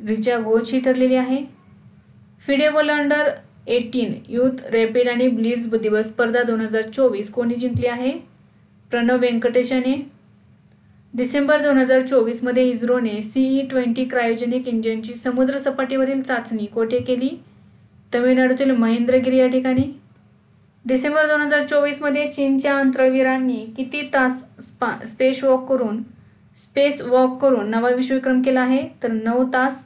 रिचा घोष ही ठरलेली आहे. FIDE world under 18 youth rapid आणि ब्लिट्झ बुद्धिबळ स्पर्धा 2024 कोणी जिंकली आहे? प्रणव व्यंकटेश याने. डिसेंबर 2024 मध्ये इस्रोने CE-20 क्रायोजेनिक इंजिनची समुद्र सपाटीवरील चाचणी कोठे केली? तमिळनाडूतील महेंद्रगिरी या ठिकाणी. डिसेंबर 2024 मध्ये चीनच्या अंतराळवीरांनी किती तास स्पेस वॉक करून नवा विश्वविक्रम केला आहे? तर 9 तास.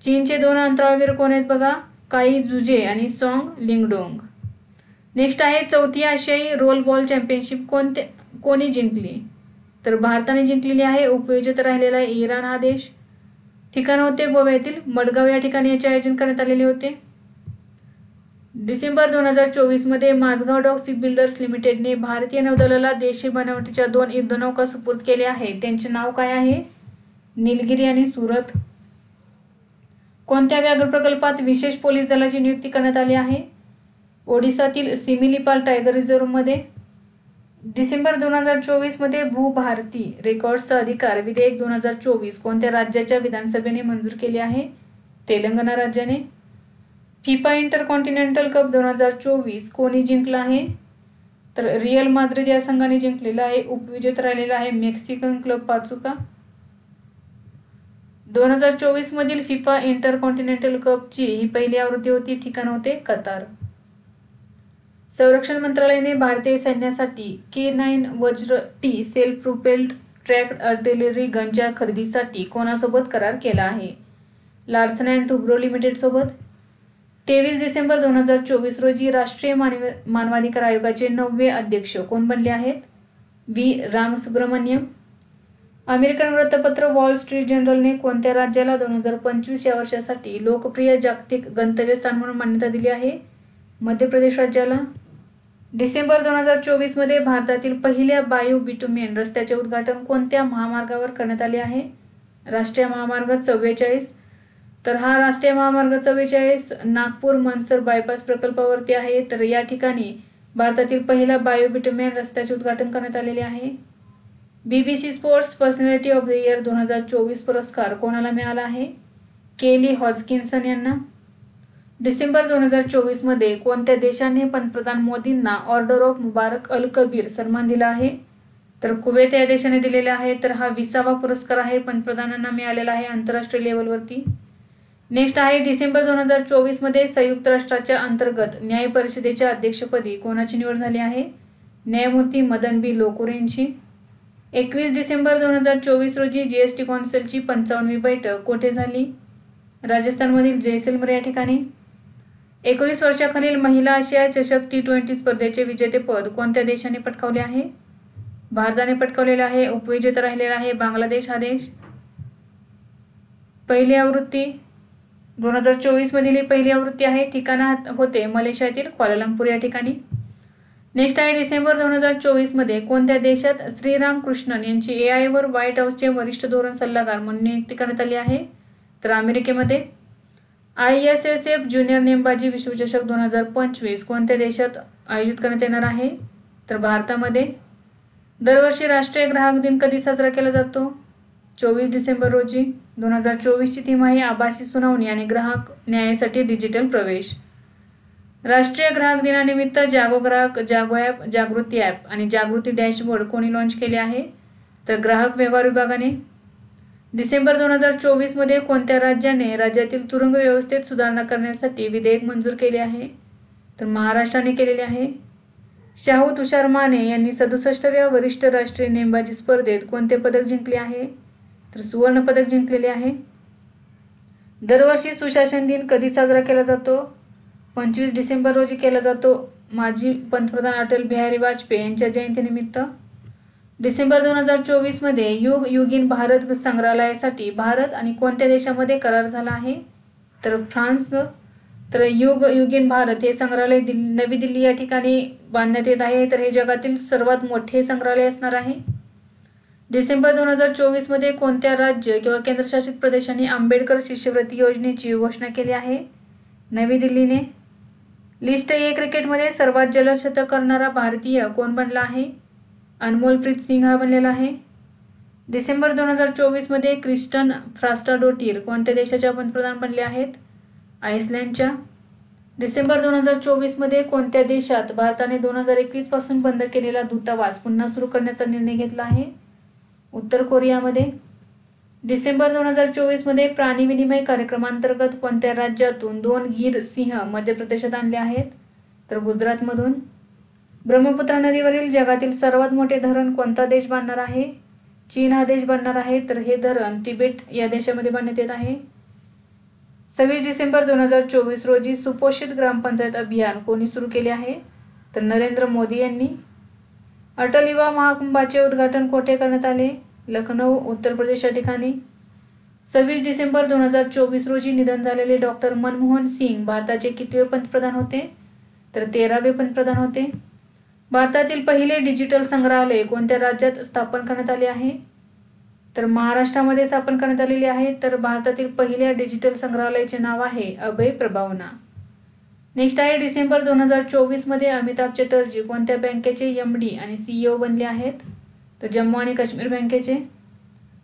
चीनचे 2 अंतराळवीर कोण आहेत बघा? काई जुजे आणि सॉंग लिंगडोंग. नेक्स्ट आहे 4थी आशियाई रोल बॉल चॅम्पियनशिप कोणी जिंकली? तर भारताने जिंकलेली आहे. उपविजेत राहिलेला आहे इराण हा देश. ठिकाण होते गोव्यातील मडगाव या ठिकाणी याचे आयोजन करण्यात आलेले होते. डिसेंबर 2024 मध्ये माझगाव डॉक शिपबिल्डर्स लिमिटेडने भारतीय नौदलाला देशी बनावटीच्या 2 युद्धनौका सुपूर्द केल्या आहेत. त्यांचे नाव काय आहे? निलगिरी आणि सुरत. कोणत्या व्याघ्र प्रकल्पात विशेष पोलीस दलाची नियुक्ती करण्यात आली आहे? ओडिसातील सिमिलीपाल टायगर रिझर्व्ह मध्ये. डिसेंबर 2024 मध्ये भूभारती रेकॉर्ड्सचा अधिकार विधेयक 2024 कोणत्या राज्याच्या विधानसभेने मंजूर केले आहे? तेलंगणा राज्याने. फिफा इंटरकॉन्टिनेंटल कप 2024 कोणी जिंकला आहे? तर रिअल माद्रिद या संघाने जिंकलेला आहे. उपविजेत राहिलेला आहे मेक्सिकन क्लब पाचुका. 2024 मधील फिफा इंटरकॉन्टिनेंटल कपची ही पहिली आवृत्ती होती. ठिकाण होते कतार. संरक्षण मंत्रालयाने भारतीय सैन्यासाठी K9 Vajra T self propelled tracked artillery गनच्या खरेदीसाठी कोणासोबत करार केला आहे? लार्सन अँड टुब्रो लिमिटेड सोबत. 23 डिसेंबर 2024 रोजी राष्ट्रीय मानवाधिकार आयोगाचे 9वे अध्यक्ष कोण बनले आहेत? V रामसुब्रमण्यम. अमेरिकन वृत्तपत्र वॉल स्ट्रीट जर्नलने कोणत्या राज्याला 2025 या वर्षासाठी लोकप्रिय जागतिक गंतव्यस्थान म्हणून मान्यता दिली आहे? मध्य प्रदेश राज्याला. डिसेंबर 2024 मध्ये भारतातील पहिल्या बायो बिटुमेन रस्त्याचे उद्घाटन कोणत्या महामार्गावर करण्यात आले आहे? राष्ट्रीय महामार्ग 44. तर हा राष्ट्रीय महामार्ग 44 नागपूर मनसर बायपास प्रकल्पावरती आहे. तर या ठिकाणी भारतातील पहिला बायो बिटुमेन रस्त्याचे उद्घाटन करण्यात आलेले आहे. BBC sports personality of the year 2024 पुरस्कार कोणाला मिळाला आहे? केली हॉजकिन्सन यांना. डिसेंबर 2024 मध्ये कोणत्या देशाने पंतप्रधान मोदींना ऑर्डर ऑफ मुबारक अल कबीर सन्मान दिला आहे? तर कुवेत या देशाने दिलेला आहे. तर हा 20वा पुरस्कार आहे पंतप्रधानांना मिळालेला आहे आंतरराष्ट्रीय लेवलवरती. नेक्स्ट आहे डिसेंबर 2024 मध्ये संयुक्त राष्ट्राच्या अंतर्गत न्याय परिषदेच्या अध्यक्षपदी कोणाची निवड झाली आहे? न्यायमूर्ती मदन बी लोकुर यांची. 21 डिसेंबर 2024 रोजी GST कौन्सिलची 55वी बैठक कोठे झाली? राजस्थानमधील जैसलमेर या ठिकाणी. 19 वर्षाखालील महिला आशिया चषक T20 स्पर्धेचे विजेतेपद कोणत्या देशाने पटकावले आहे? भारताने पटकावलेले आहे. उपविजेता राहिलेला आहे बांगलादेश हा देश. पहिली आवृत्ती 2024 मधील ही पहिली आवृत्ती आहे. ठिकाण होते मलेशियातील क्वालालंपूर या ठिकाणी. नेक्स्ट आहे डिसेंबर 2024 मध्ये कोणत्या देशात श्रीराम कृष्णन यांची AI वर व्हाईट हाऊसचे वरिष्ठ धोरण सल्लागार म्हणून नियुक्ती करण्यात आली आहे? तर अमेरिकेमध्ये. ISSF ज्युनियर नेमबाजी विश्वचषक 2025 कोणत्या देशात आयोजित करण्यात येणार आहे? तर भारतामध्ये. दरवर्षी राष्ट्रीय ग्राहक दिन कधी साजरा केला जातो? 24 डिसेंबर रोजी. 2024 ची थीम आहे आभासी सुनावणी आणि ग्राहक न्यायासाठी डिजिटल प्रवेश. राष्ट्रीय ग्राहक दिनानिमित्त जागो ग्राहक, जागो ॲप, जागृती ॲप आणि जागृती डॅशबोर्ड कोणी लॉन्च केले आहे? तर ग्राहक व्यवहार विभागाने. डिसेंबर 2024 मध्ये कोणत्या राज्याने राज्यातील तुरुंग व्यवस्थेत सुधारणा करण्यासाठी विधेयक मंजूर केले आहे? तर महाराष्ट्राने केलेले आहे. शाहू तुषार माने यांनी 67व्या वरिष्ठ राष्ट्रीय नेमबाजी स्पर्धेत कोणते पदक जिंकले आहे? तर सुवर्ण पदक जिंकलेले आहे. दरवर्षी सुशासन दिन कधी साजरा केला जातो? 25 डिसेंबर रोजी केला जातो. माजी पंतप्रधान अटल बिहारी वाजपेयी यांच्या जयंतीनिमित्त. डिसेंबर 2024 मध्ये युग युगीन भारत संग्रहालयासाठी भारत आणि कोणत्या देशामध्ये करार झाला आहे? तर फ्रान्स. तर युग युगीन भारत हे संग्रहालय नवी दिल्ली या ठिकाणी बांधण्यात येत आहे. तर हे जगातील सर्वात मोठे संग्रहालय असणार आहे. डिसेंबर 2024 मध्ये कोणत्या राज्य किंवा केंद्रशासित प्रदेशांनी आंबेडकर शिष्यवृत्ती योजनेची घोषणा केली आहे? नवी दिल्लीने. लिस्ट A क्रिकेटमध्ये सर्वात जलद शतक करणारा भारतीय कोण बनला आहे? अनमोलप्रीत सिंग हा बनलेला आहे. डिसेंबर 2024 मध्ये क्रिस्टन फ्रास्टाडोटीर कोणत्या देशाच्या पंतप्रधान बनले आहेत? आइसलँडच्या. डिसेंबर 2024 मध्ये कोणत्या देशात भारताने 2021 पासून बंद केलेला दूतावास पुन्हा सुरू करण्याचा निर्णय घेतला आहे? उत्तर कोरियामध्ये. डिसेंबर 2024 मध्ये प्राणी विनिमय कार्यक्रमांतर्गत कोणत्या राज्यातून 2 गीर सिंह मध्य प्रदेशात आणले आहेत? तर गुजरातमधून. ब्रह्मपुत्रा नदीवरील जगातील सर्वात मोठे धरण कोणता देश बांधणार आहे? चीन हा देश बांधणार आहे. तर हे धरण तिबेट या देशामध्ये बांधण्यात येत आहे. 26 डिसेंबर 2024 रोजी सुपोषित ग्रामपंचायत अभियान कोणी सुरू केले आहे? तर नरेंद्र मोदी यांनी. अटल युवा महाकुंभाचे उद्घाटन कोठे करण्यात आले? लखनौ उत्तर प्रदेश या ठिकाणी. 26 डिसेंबर 2024 रोजी निधन झालेले डॉक्टर मनमोहन सिंग भारताचे कितवे पंतप्रधान होते? तर 13वे पंतप्रधान होते. भारतातील पहिले डिजिटल संग्रहालय कोणत्या राज्यात स्थापन करण्यात आले आहे? तर महाराष्ट्रामध्ये स्थापन करण्यात आलेले आहे. तर भारतातील पहिल्या डिजिटल संग्रहालयाचे नाव आहे अभय प्रभावना. नेक्स्ट आहे डिसेंबर 2024 मध्ये अमिताभ चटर्जी कोणत्या बँकेचे MD आणि CEO बनले आहेत? तर जम्मू आणि काश्मीर बँकेचे.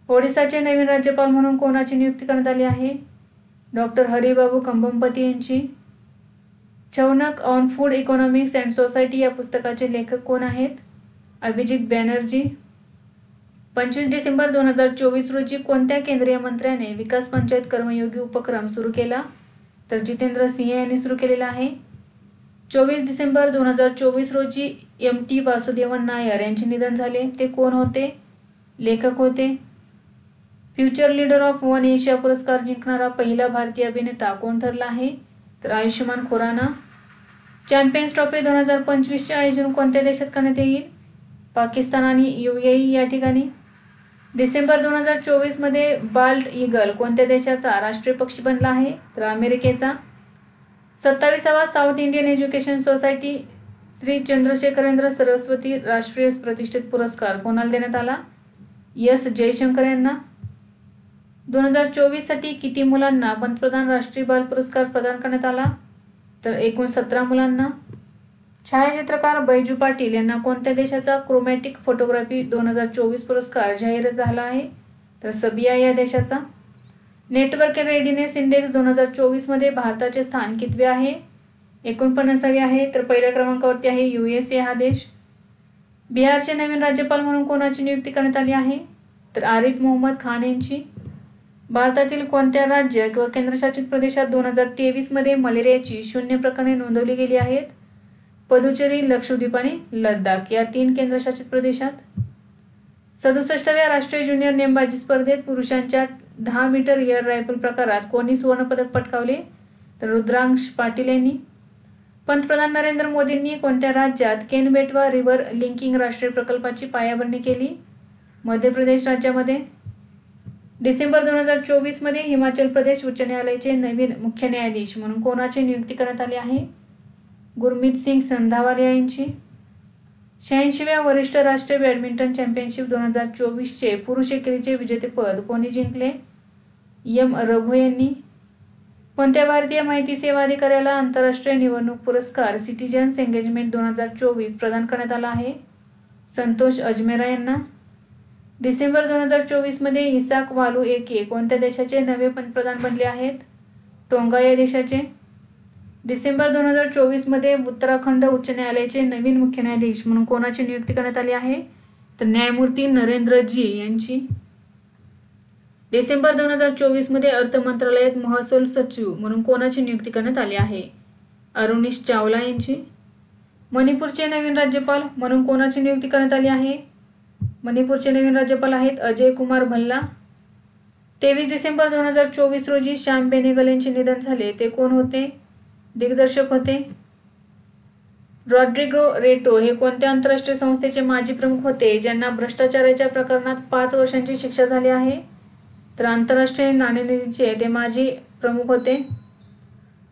ओडिसाचे नवीन राज्यपाल म्हणून कोणाची नियुक्ती करण्यात आली आहे? डॉक्टर हरिबाबू कंबमपती यांची. Chhaunk on food economics and society या पुस्तकाचे लेखक कोण आहेत? अभिजित बॅनर्जी. 25 डिसेंबर 2024 रोजी कोणत्या केंद्रीय मंत्र्याने विकास पंचायत कर्मयोगी उपक्रम सुरू केला? तर जितेंद्र सिंह यांनी सुरू केलेला आहे. 24 डिसेंबर 2024 रोजी MT वासुदेवन नायर यांचे निधन झाले. ते कोण होते? लेखक होते. Future leader of one Asia पुरस्कार जिंकणारा पहिला भारतीय अभिनेता कोण ठरला आहे? तर आयुष्यमान खुराना. चॅम्पियन्स ट्रॉफी 2025 चे आयोजन कोणत्या देशात करण्यात येईल? पाकिस्तान आणि UAE या ठिकाणी. डिसेंबर 2024 मध्ये बाल्ट ईगल कोणत्या देशाचा राष्ट्रीय पक्षी बनला आहे? तर अमेरिकेचा. 27वा south Indian education society Shri Chandrasekharendra Saraswati राष्ट्रीय प्रतिष्ठित पुरस्कार कोणाला देण्यात आला? S जयशंकर यांना. 2024 साठी किती मुलांना पंतप्रधान राष्ट्रीय बाल पुरस्कार प्रदान करण्यात आला? तर एकूण 17 मुलांना. छायाचित्रकार बैजू पाटील यांना कोणत्या देशाचा क्रोमॅटिक फोटोग्राफी 2024 पुरस्कार जाहीर झाला आहे? तर सर्बिया या देशाचा. नेटवर्क रेडिनेस इंडेक्स 2024 मध्ये भारताचे स्थान कितवे आहे? 49वे आहे. तर पहिल्या क्रमांकावरती आहे USA हा देश. बिहारचे नवीन राज्यपाल म्हणून कोणाची नियुक्ती करण्यात आली आहे? तर आरिफ मोहम्मद खान यांची. भारतातील कोणत्या राज्य किंवा केंद्रशासित प्रदेशात 2023 मध्ये मलेरियाची 0 प्रकरणे नोंदवली गेली आहेत? पुदुचेरी, लक्षद्वीप आणि लडाख या 3 केंद्रशासित प्रदेशात. 67व्या राष्ट्रीय ज्युनियर नेमबाजी स्पर्धेत पुरुषांच्या 10 मीटर एअर रायफल प्रकारात कोणी सुवर्ण पदक पटकावले? तर रुद्रांश पाटील यांनी. पंतप्रधान नरेंद्र मोदींनी कोणत्या राज्यात केन बेटवा रिव्हर लिंकिंग राष्ट्रीय प्रकल्पाची पायाभरणी केली? मध्य प्रदेश राज्यामध्ये. डिसेंबर 2024 मध्ये हिमाचल प्रदेश उच्च न्यायालयाचे नवीन मुख्य न्यायाधीश म्हणून कोणाची नियुक्ती करण्यात आली आहे? गुरमीत सिंग संधावालिया यांची. 86व्या वरिष्ठ राष्ट्रीय बॅडमिंटन चॅम्पियनशिप 2024 चे पुरुष एकेरीचे विजेतेपद कोणी जिंकले? M रघु यांनी. कोणत्या भारतीय माहिती सेवा अधिकाऱ्याला आंतरराष्ट्रीय निवडणूक पुरस्कार सिटीजन्स एंगेजमेंट 2024 प्रदान करण्यात आला आहे? संतोष अजमेरा यांना. डिसेंबर 2024 मध्ये इसाक वालू एके कोणत्या देशाचे नवे पंतप्रधान बनले आहेत? टोंगा या देशाचे. डिसेंबर 2024 मध्ये उत्तराखंड उच्च न्यायालयाचे नवीन मुख्य न्यायाधीश म्हणून कोणाची नियुक्ती करण्यात आली आहे? तर न्यायमूर्ती नरेंद्र जी यांची. डिसेंबर 2024 मध्ये अर्थ मंत्रालयात महसूल सचिव म्हणून कोणाची नियुक्ती करण्यात आली आहे? अरुणीश चावला यांची. मणिपूरचे नवीन राज्यपाल म्हणून कोणाची नियुक्ती करण्यात आली आहे? मणिपूरचे नवीन राज्यपाल आहेत अजय कुमार भल्ला. 23 डिसेंबर 2024 रोजी श्याम बेनेगल यांचे निधन झाले. ते कोण होते? दिग्दर्शक होते. रॉड्रिगो रेटो हे कोणत्या आंतरराष्ट्रीय संस्थेचे माजी प्रमुख होते ज्यांना भ्रष्टाचाराच्या प्रकरणात 5 वर्षांची शिक्षा झाली आहे? तर आंतरराष्ट्रीय नाणेनिधीचे ते माजी प्रमुख होते.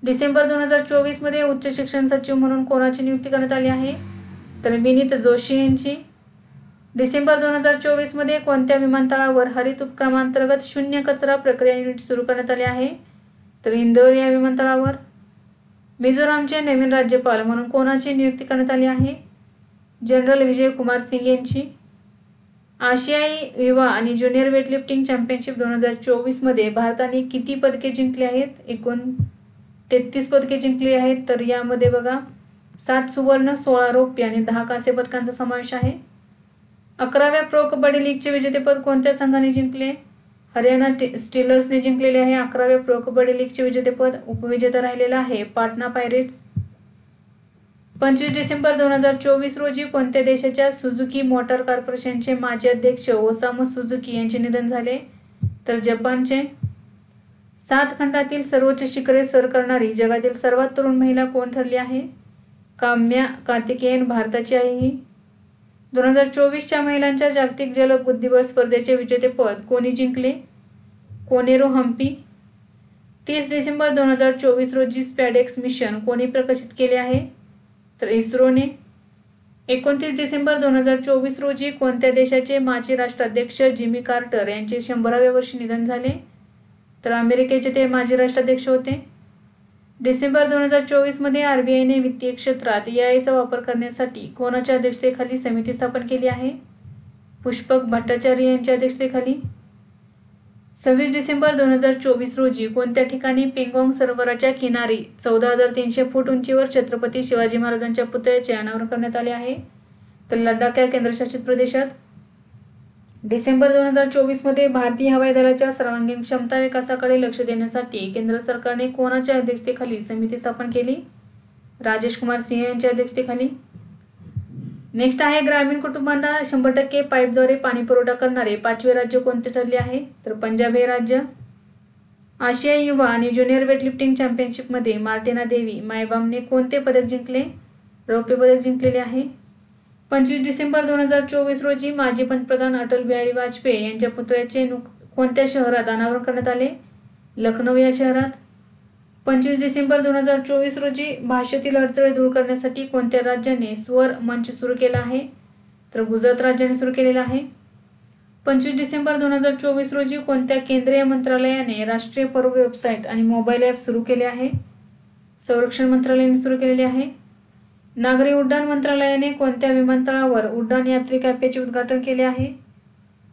डिसेंबर 2024 मध्ये उच्च शिक्षण सचिव म्हणून कोणाची नियुक्ती करण्यात आली आहे? तर विनीत जोशी यांची. डिसेंबर 2024 मध्ये कोणत्या विमानतळावर हरित उपक्रमांतर्गत 0 कचरा प्रक्रिया युनिट सुरू करण्यात आले आहे? तर इंदोर या विमानतळावर. मिझोरामचे नवीन राज्यपाल म्हणून कोणाची नियुक्ती करण्यात आली आहे? जनरल विजय कुमार सिंग यांची. आशियाई युवा आणि ज्युनियर वेटलिफ्टिंग चॅम्पियनशिप 2024 मध्ये भारताने किती पदके जिंकली आहेत? एकूण 33 पदके जिंकली आहेत. तर यामध्ये बघा 7 सुवर्ण, 16 रौप्य आणि 10 कांस्य पदकांचा समावेश आहे. 11व्या प्रो कबड्डी लीगचे विजेतेपद कोणत्या संघाने जिंकले? हरियाणा स्टीलर्सने जिंकलेले आहे 11व्या प्रो कबड्डी लीगचे विजेतेपद. उपविजेता राहिलेला आहे पाटणा पायरेट्स. 25 डिसेंबर 2024 रोजी कोणत्या देशाच्या सुझुकी मोटार कॉर्पोरेशनचे माजी अध्यक्ष ओसामू सुझुकी यांचे निधन झाले? तर जपानचे. 7 खंडातील सर्वोच्च शिखरे सर करणारी जगातील सर्वात तरुण महिला कोण ठरली आहे? काम्या कार्तिकेयन भारताची आहे ही. 2024च्या महिलांच्या जागतिक जलबुद्धिबळ स्पर्धेचे विजेतेपद कोणी जिंकले? कोनेरो हम्पी. 30 डिसेंबर 2024 रोजी स्पॅडेक्स मिशन कोणी प्रकाशित केले आहे? तर इस्रोने. 29 डिसेंबर 2024 रोजी कोणत्या देशाचे माजी राष्ट्राध्यक्ष जिमी कार्टर यांचे 100व्या वर्षी निधन झाले? तर अमेरिकेचे ते माजी राष्ट्राध्यक्ष होते. डिसेंबर 2024 मध्ये आरबीआयने वित्तीय क्षेत्रात एआयचा वापर करण्यासाठी कोणाच्या अध्यक्षतेखाली समिती स्थापन केली आहे? पुष्पक भट्टाचार्य यांच्या अध्यक्षतेखाली. 26 डिसेंबर 2024 रोजी कोणत्या ठिकाणी पेंगॉंग सरोवराच्या किनारी 14,300 फूट उंचीवर छत्रपती शिवाजी महाराजांच्या पुतळ्याचे अनावरण करण्यात आले आहे? तर लडाख या केंद्रशासित प्रदेशात. डिसेंबर 2024 मध्ये भारतीय हवाई दलाच्या सर्वांगीण क्षमता विकासाकडे लक्ष देण्यासाठी केंद्र सरकारने कोणाच्या अध्यक्षतेखाली समिती स्थापन केली? राजेश कुमार सिंह यांच्या अध्यक्षतेखाली. नेक्स्ट आहे ग्रामीण कुटुंबांना 100% पाईपद्वारे पाणी पुरवठा करणारे 5वे राज्य कोणते ठरले आहे? तर पंजाब हे राज्य. आशियाई युवा आणि ज्युनियर वेटलिफ्टिंग चॅम्पियनशिपमध्ये मार्टिना देवी मायबामने कोणते पदक जिंकले? रौप्य पदक जिंकलेले आहे. 25 डिसेंबर 2024 रोजी माजी पंतप्रधान अटल बिहारी वाजपेयी यांच्या पुतळ्याचे कोणत्या शहरात अनावरण करण्यात आले? लखनौ या शहरात. 25 डिसेंबर 2024 रोजी भाषेतील अडथळे दूर करण्यासाठी कोणत्या राज्याने स्वर मंच सुरू केला आहे? तर गुजरात राज्याने सुरू केलेला आहे. 25 डिसेंबर 2024 रोजी कोणत्या केंद्रीय मंत्रालयाने राष्ट्रीय पर्व वेबसाईट आणि मोबाईल ॲप सुरू केले आहे? संरक्षण मंत्रालयाने सुरू केलेले आहे. नागरी उड्डाण मंत्रालयाने कोणत्या विमानतळावर उड्डाण यात्री कॅफेचे उद्घाटन केले आहे?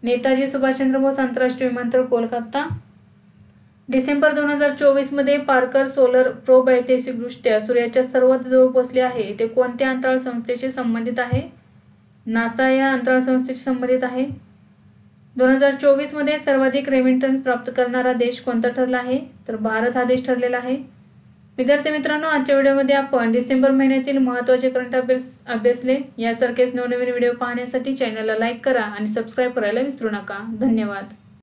नेताजी सुभाषचंद्र बोस आंतरराष्ट्रीय विमानतळ कोलकाता. डिसेंबर 2024 मध्ये पार्कर सोलर प्रोब ऐतिहासिकदृष्ट्या सूर्याच्या सर्वात जवळ पोहोचले आहे ते कोणत्या अंतराळ संस्थेशी संबंधित आहे? नासा या अंतराळ संस्थेशी संबंधित आहे. 2024 मध्ये सर्वाधिक रेमिटन्स प्राप्त करणारा देश कोणता ठरला आहे? तर भारत हा देश ठरलेला आहे. विद्यार्थी मित्रांनो, आजच्या व्हिडिओमध्ये आपण डिसेंबर महिन्यातील महत्त्वाचे करंट अफेअर्स अभ्यासले. यासारखेच नवनवीन व्हिडिओ पाहण्यासाठी चॅनलला लाईक करा आणि सबस्क्राईब करायला विसरू नका. धन्यवाद.